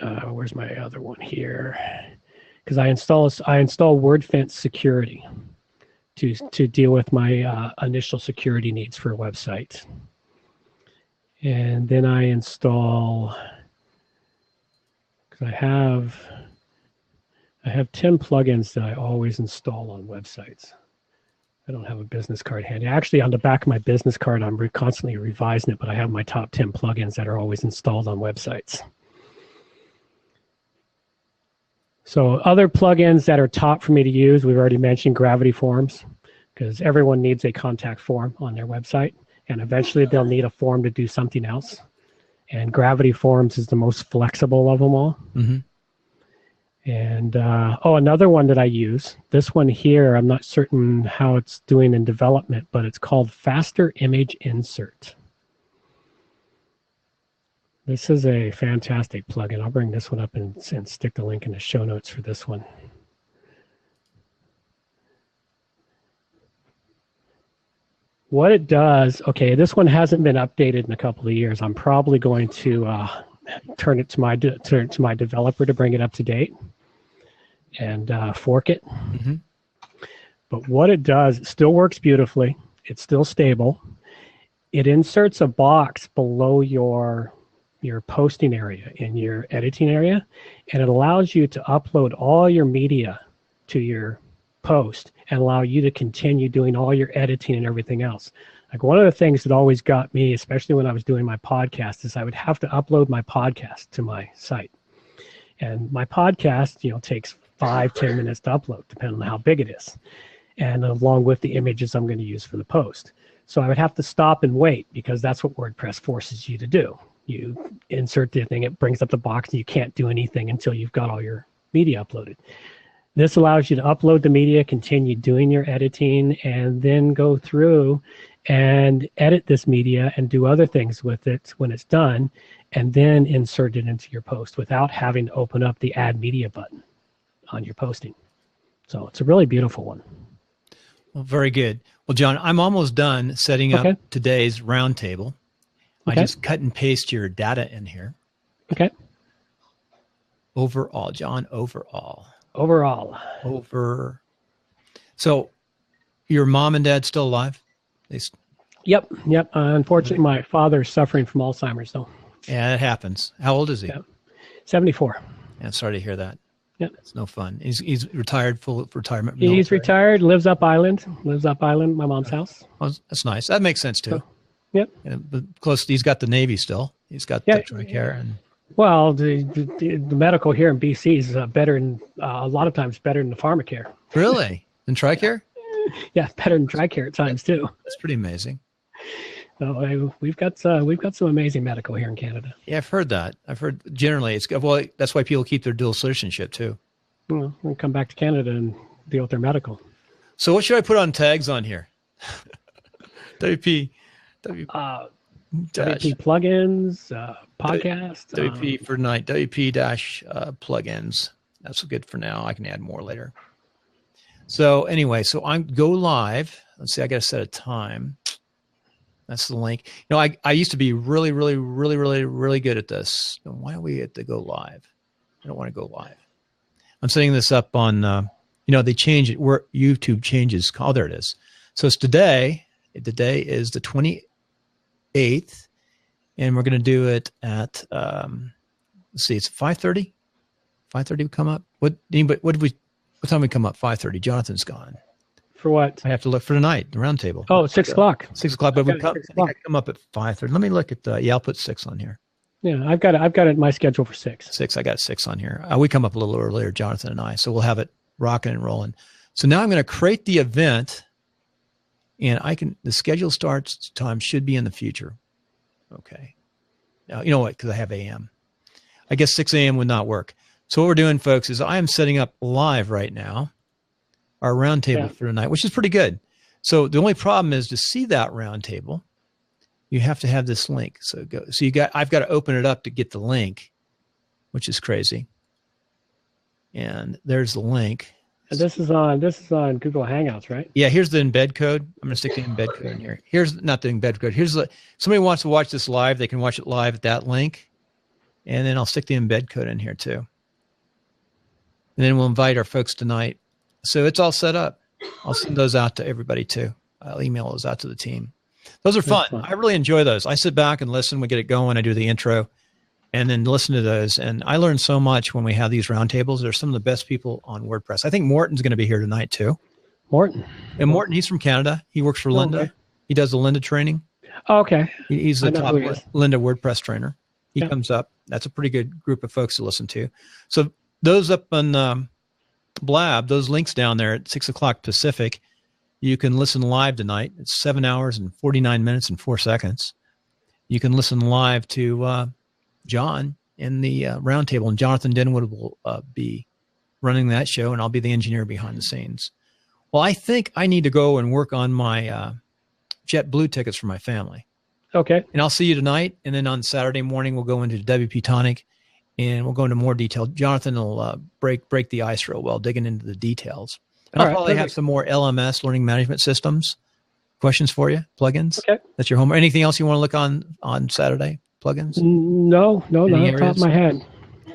[SPEAKER 2] Where's my other one here? Because I install WordFence security to deal with my initial security needs for a website. And then I install, because I have 10 plugins that I always install on websites. I don't have a business card handy. Actually, on the back of my business card, I'm constantly revising it, but I have my top 10 plugins that are always installed on websites. So other plugins that are top for me to use, we've already mentioned Gravity Forms, because everyone needs a contact form on their website. And eventually they'll need a form to do something else. And Gravity Forms is the most flexible of them all.
[SPEAKER 1] Mm-hmm.
[SPEAKER 2] And, another one that I use, this one here, I'm not certain how it's doing in development, but it's called Faster Image Insert. This is a fantastic plugin. I'll bring this one up and stick the link in the show notes for this one. What it does, okay, this one hasn't been updated in a couple of years. I'm probably going to turn it to my developer to bring it up to date and fork it.
[SPEAKER 1] Mm-hmm.
[SPEAKER 2] But what it does, it still works beautifully. It's still stable. It inserts a box below your posting area in your editing area, and it allows you to upload all your media to your post and allow you to continue doing all your editing and everything else. Like one of the things that always got me, especially when I was doing my podcast, is I would have to upload my podcast to my site. And my podcast, takes 5-10 minutes to upload, depending on how big it is, and along with the images I'm going to use for the post. So I would have to stop and wait, because that's what WordPress forces you to do. You insert the thing, it brings up the box, and you can't do anything until you've got all your media uploaded. This allows you to upload the media, continue doing your editing, and then go through and edit this media and do other things with it when it's done, and then insert it into your post without having to open up the Add Media button on your posting. So it's a really beautiful one.
[SPEAKER 1] Well, very good. Well, John, I'm almost done setting up today's roundtable. I just cut and paste your data in here.
[SPEAKER 2] Okay.
[SPEAKER 1] Overall, John, overall. So your mom and dad still alive?
[SPEAKER 2] Yep. Unfortunately, my father's suffering from Alzheimer's, though.
[SPEAKER 1] Yeah, it happens. How old is he?
[SPEAKER 2] Yeah. 74.
[SPEAKER 1] Yeah, sorry to hear that.
[SPEAKER 2] Yep.
[SPEAKER 1] It's no fun. He's retired, full retirement.
[SPEAKER 2] Military. He's retired, lives up island, my mom's house.
[SPEAKER 1] Well, that's nice. That makes sense too.
[SPEAKER 2] So, yep.
[SPEAKER 1] But close, he's got the Navy still. He's got the TRICARE.
[SPEAKER 2] Well, the medical here in BC is better than, a lot of times better than the pharmacare.
[SPEAKER 1] Really? Than TRICARE?
[SPEAKER 2] Yeah, better than TRICARE at times too.
[SPEAKER 1] That's pretty amazing.
[SPEAKER 2] So we've got some amazing medical here in Canada.
[SPEAKER 1] Yeah, I've heard that. I've heard generally it's well. That's why people keep their dual citizenship too.
[SPEAKER 2] Well, we'll come back to Canada and deal with their medical.
[SPEAKER 1] So what should I put on tags on here? WP
[SPEAKER 2] plugins, podcast.
[SPEAKER 1] WP for tonight. WP dash plugins. That's good for now. I can add more later. So anyway, so I'm go live. Let's see. I got to set a time. That's the link. I used to be really good at this. Why don't we get to go live? I don't want to go live. I'm setting this up on, they change it where YouTube changes. Oh, there it is. So it's today. Today is the 28th, and we're going to do it at, let's see, it's 5:30. 5:30 would come up. What time we come up? 5:30. Jonathan's gone.
[SPEAKER 2] For what?
[SPEAKER 1] I have to look for tonight, the round table.
[SPEAKER 2] Oh, 6 o'clock.
[SPEAKER 1] 6 o'clock, but I think I come up at 5:30. Let me look at I'll put 6 on here.
[SPEAKER 2] Yeah, I've got it in my schedule for 6.
[SPEAKER 1] 6, I got 6 on here. We come up a little earlier, Jonathan and I, so we'll have it rocking and rolling. So now I'm going to create the event, and the schedule starts time should be in the future. Okay. Now, you know what, because I have AM. I guess 6 a.m. would not work. So what we're doing, folks, is I am setting up live right now our roundtable for tonight, which is pretty good. So the only problem is to see that roundtable, you have to have this link. So I've got to open it up to get the link, which is crazy. And there's the link.
[SPEAKER 2] And this is on Google Hangouts, right?
[SPEAKER 1] Yeah. Here's the embed code. I'm going to stick the embed code in here. Here's not the embed code. Somebody wants to watch this live. They can watch it live at that link. And then I'll stick the embed code in here too. And then we'll invite our folks tonight. So it's all set up. I'll send those out to everybody too. I'll email those out to the team. Those are fun. I really enjoy those. I sit back and listen. We get it going. I do the intro and then listen to those. And I learn so much when we have these roundtables. They're some of the best people on WordPress. I think Morton's going to be here tonight too.
[SPEAKER 2] Morton.
[SPEAKER 1] And Morton, he's from Canada. He works for Linda. Okay. He does the Linda training.
[SPEAKER 2] Oh, okay.
[SPEAKER 1] He's the top Linda WordPress trainer. He comes up. That's a pretty good group of folks to listen to. So those up on Blab, those links down there at 6 o'clock Pacific, you can listen live tonight. It's 7 hours and 49 minutes and 4 seconds. You can listen live to John in the roundtable, and Jonathan Denwood will be running that show, and I'll be the engineer behind the scenes. Well, I think I need to go and work on my JetBlue tickets for my family.
[SPEAKER 2] Okay. And
[SPEAKER 1] I'll see you tonight, and then on Saturday morning we'll go into WP Tonic, and we'll go into more detail. Jonathan will break the ice real well, digging into the details. And I'll probably have some more LMS, learning management systems, questions for you, plugins. Okay. That's your homework. Anything else you want to look on Saturday, plugins?
[SPEAKER 2] No, not off the top of my head.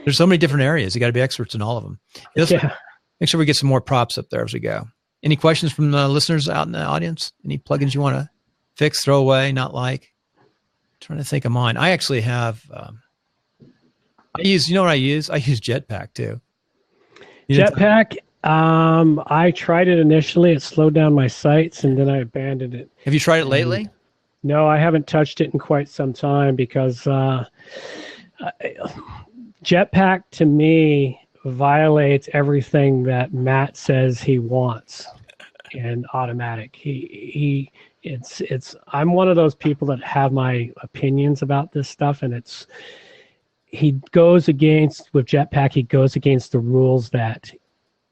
[SPEAKER 1] There's so many different areas. You got to be experts in all of them. Make sure we get some more props up there as we go. Any questions from the listeners out in the audience? Any plugins you want to fix, throw away, not like? I'm trying to think of mine. I actually have... you know what I use? I use Jetpack too.
[SPEAKER 2] Jetpack, I tried it initially. It slowed down my sites, and then I abandoned it.
[SPEAKER 1] Have you tried it lately?
[SPEAKER 2] No, I haven't touched it in quite some time because Jetpack to me violates everything that Matt says he wants in automatic. I'm one of those people that have my opinions about this stuff, and he goes against with Jetpack. He goes against the rules that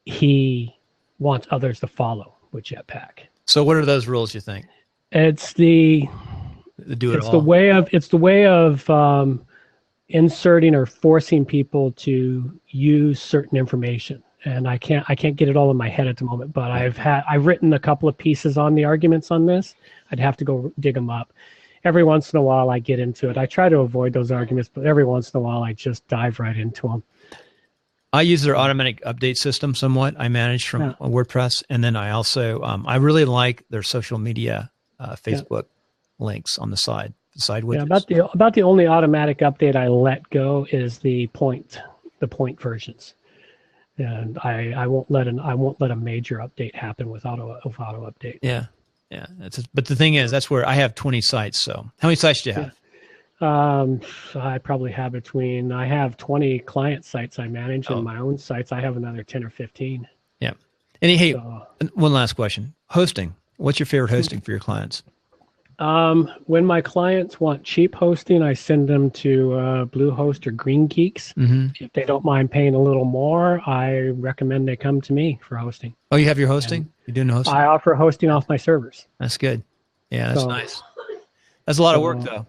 [SPEAKER 2] he wants others to follow with Jetpack.
[SPEAKER 1] So what are those rules you think?
[SPEAKER 2] It's the way of inserting or forcing people to use certain information. And I can't get it all in my head at the moment, but I've written a couple of pieces on the arguments on this. I'd have to go dig them up. Every once in a while I get into it. I try to avoid those arguments, but every once in a while I just dive right into them.
[SPEAKER 1] I use their automatic update system somewhat. I manage from WordPress. And then I also, I really like their social media, Facebook links on the side widgets.
[SPEAKER 2] Yeah, about the only automatic update I let go is the point versions. And I won't let a major update happen with auto update.
[SPEAKER 1] Yeah. Yeah. But the thing is, that's where I have 20 sites. So how many sites do you have?
[SPEAKER 2] I probably have I have 20 client sites I manage, and my own sites I have another 10 or 15.
[SPEAKER 1] Yeah. And hey, one last question. Hosting. What's your favorite hosting for your clients?
[SPEAKER 2] When my clients want cheap hosting, I send them to Bluehost or Green Geeks. Mm-hmm. If they don't mind paying a little more, I recommend they come to me for hosting.
[SPEAKER 1] Oh, you have your hosting? You're doing hosting?
[SPEAKER 2] I offer hosting off my servers.
[SPEAKER 1] That's good. Yeah, that's nice. That's a lot of work, though.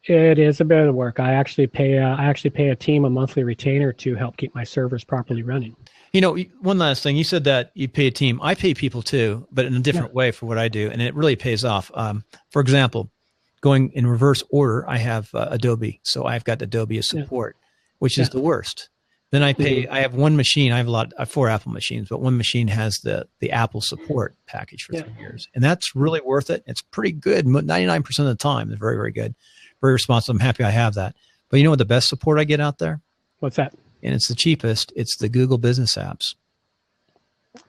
[SPEAKER 2] It is a bit of work. I actually pay a team a monthly retainer to help keep my servers properly running.
[SPEAKER 1] You know, one last thing. You said that you pay a team. I pay people too, but in a different way for what I do, and it really pays off. For example, going in reverse order, I have Adobe, so I've got Adobe as support, which is the worst. Then I pay. I have one machine. I have 4 Apple machines, but one machine has the Apple support package for 3 years, and that's really worth it. It's pretty good. 99% of the time, it's very, very good. Very responsive. I'm happy I have that. But you know what the best support I get out there?
[SPEAKER 2] What's that?
[SPEAKER 1] And it's the cheapest. It's the Google Business Apps.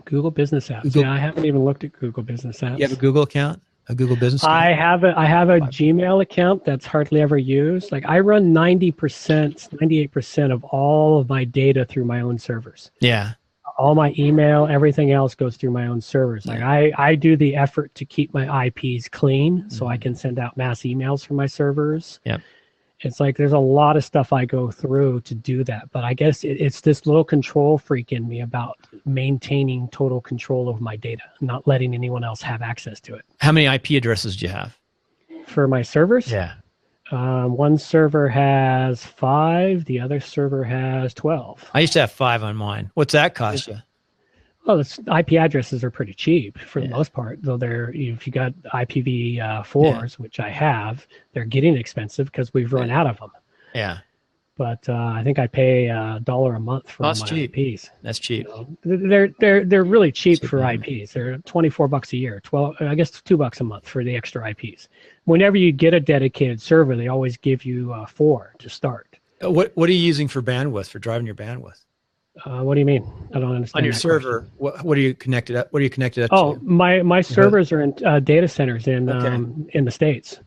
[SPEAKER 2] Google Business Apps. Yeah, I haven't even looked at Google Business Apps.
[SPEAKER 1] You have a Google account? A Google Business account?
[SPEAKER 2] I have a Gmail account that's hardly ever used. Like I run 98% of all of my data through my own servers.
[SPEAKER 1] Yeah.
[SPEAKER 2] All my email, everything else goes through my own servers. Like I do the effort to keep my IPs clean so I can send out mass emails from my servers.
[SPEAKER 1] Yep.
[SPEAKER 2] It's like there's a lot of stuff I go through to do that. But I guess it's this little control freak in me about maintaining total control of my data, not letting anyone else have access to it.
[SPEAKER 1] How many IP addresses do you have?
[SPEAKER 2] For my servers?
[SPEAKER 1] Yeah.
[SPEAKER 2] One server has 5. The other server has 12.
[SPEAKER 1] I used to have 5 on mine. What's that cost you?
[SPEAKER 2] Well, IP addresses are pretty cheap for the most part, though if you got IPv4s, which I have, they're getting expensive because we've run out of them.
[SPEAKER 1] Yeah.
[SPEAKER 2] But I think I pay $1 a month for all my IPs.
[SPEAKER 1] That's cheap.
[SPEAKER 2] You know, they're really cheap for IPs. They're $24 a year, $2 a month for the extra IPs. Whenever you get a dedicated server, they always give you 4 to start.
[SPEAKER 1] What are you using for bandwidth, for driving your bandwidth?
[SPEAKER 2] What do you mean? I don't understand.
[SPEAKER 1] On your server, what are you connected up? What are you connected up to?
[SPEAKER 2] Oh, my servers are in data centers in the States.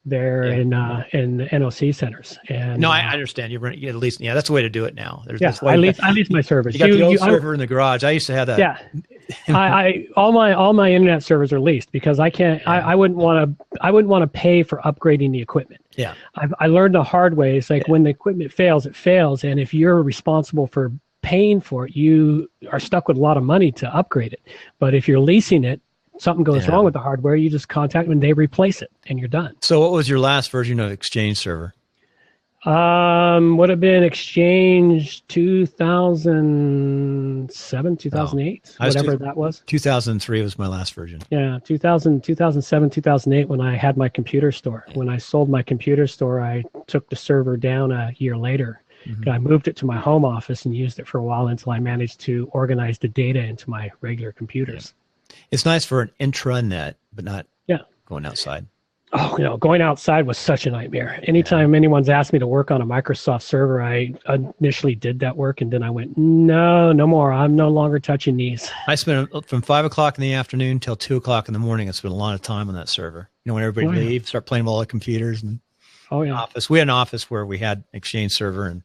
[SPEAKER 2] They're in NOC centers. And
[SPEAKER 1] no, I understand. You at least that's the way to do it now.
[SPEAKER 2] I lease my servers.
[SPEAKER 1] You got the old server in the garage. I used to have that.
[SPEAKER 2] Yeah, all my internet servers are leased because I can't. Yeah. I wouldn't want to pay for upgrading the equipment.
[SPEAKER 1] Yeah,
[SPEAKER 2] I learned the hard way. It's like when the equipment fails, it fails, and if you're responsible for paying for it, you are stuck with a lot of money to upgrade it. But if you're leasing it, something goes wrong with the hardware, you just contact them and they replace it and you're done.
[SPEAKER 1] So what was your last version of Exchange Server?
[SPEAKER 2] Would have been Exchange 2007, 2008, whatever that was.
[SPEAKER 1] 2003 was my last version.
[SPEAKER 2] Yeah, 2007, 2008 when I had my computer store. When I sold my computer store, I took the server down a year later. Mm-hmm. I moved it to my home office and used it for a while until I managed to organize the data into my regular computers.
[SPEAKER 1] Yeah. It's nice for an intranet, but not going outside.
[SPEAKER 2] Oh, going outside was such a nightmare. Anytime anyone's asked me to work on a Microsoft server, I initially did that work, and then I went, no more. I'm no longer touching these.
[SPEAKER 1] I spent from 5 o'clock in the afternoon till 2 o'clock in the morning. I spent a lot of time on that server. When everybody leaves, start playing with all the computers and office. We had an office where we had Exchange server, and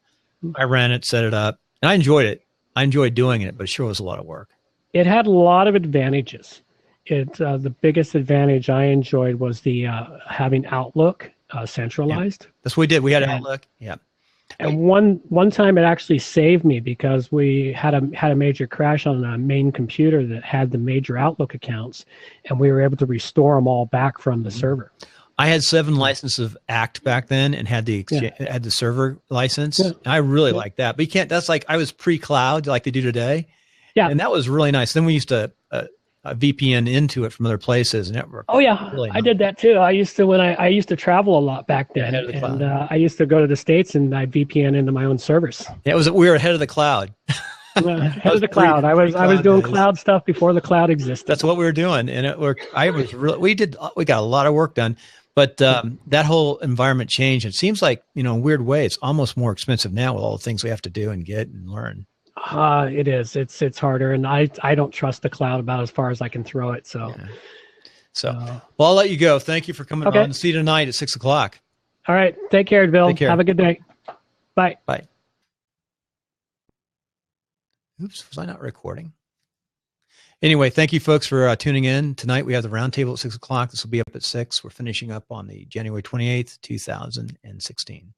[SPEAKER 1] I ran it, set it up, and I enjoyed it. I enjoyed doing it, but it sure was a lot of work.
[SPEAKER 2] It had a lot of advantages. The biggest advantage I enjoyed was the having Outlook centralized.
[SPEAKER 1] Yeah. That's what we did. We had Outlook. Yeah.
[SPEAKER 2] And one time it actually saved me because we had a major crash on a main computer that had the major Outlook accounts, and we were able to restore them all back from the server.
[SPEAKER 1] I had 7 licenses of Act back then and had the had the server license. Yeah. I really liked that. But you can't. That's like I was pre-cloud like they do today. Yeah. And that was really nice. Then we used to VPN into it from other places. Network.
[SPEAKER 2] Oh yeah, really I did that too. I used to travel a lot back then, and I used to go to the States and I VPN into my own servers.
[SPEAKER 1] Yeah, we were ahead of the cloud.
[SPEAKER 2] Ahead of the cloud. I was doing cloud stuff before the cloud existed.
[SPEAKER 1] That's what we were doing, and it worked. We got a lot of work done, but that whole environment changed. It seems like in a weird way, it's almost more expensive now with all the things we have to do and get and learn.
[SPEAKER 2] It is. It's harder, and I don't trust the cloud about as far as I can throw it. So,
[SPEAKER 1] well, I'll let you go. Thank you for coming on. See you tonight at 6 o'clock.
[SPEAKER 2] All right. Take care, Bill. Take care. Have a good day. Bye.
[SPEAKER 1] Bye. Oops, was I not recording? Anyway, thank you, folks, for tuning in. Tonight we have the roundtable at 6 o'clock. This will be up at 6. We're finishing up on the January 28th, 2016.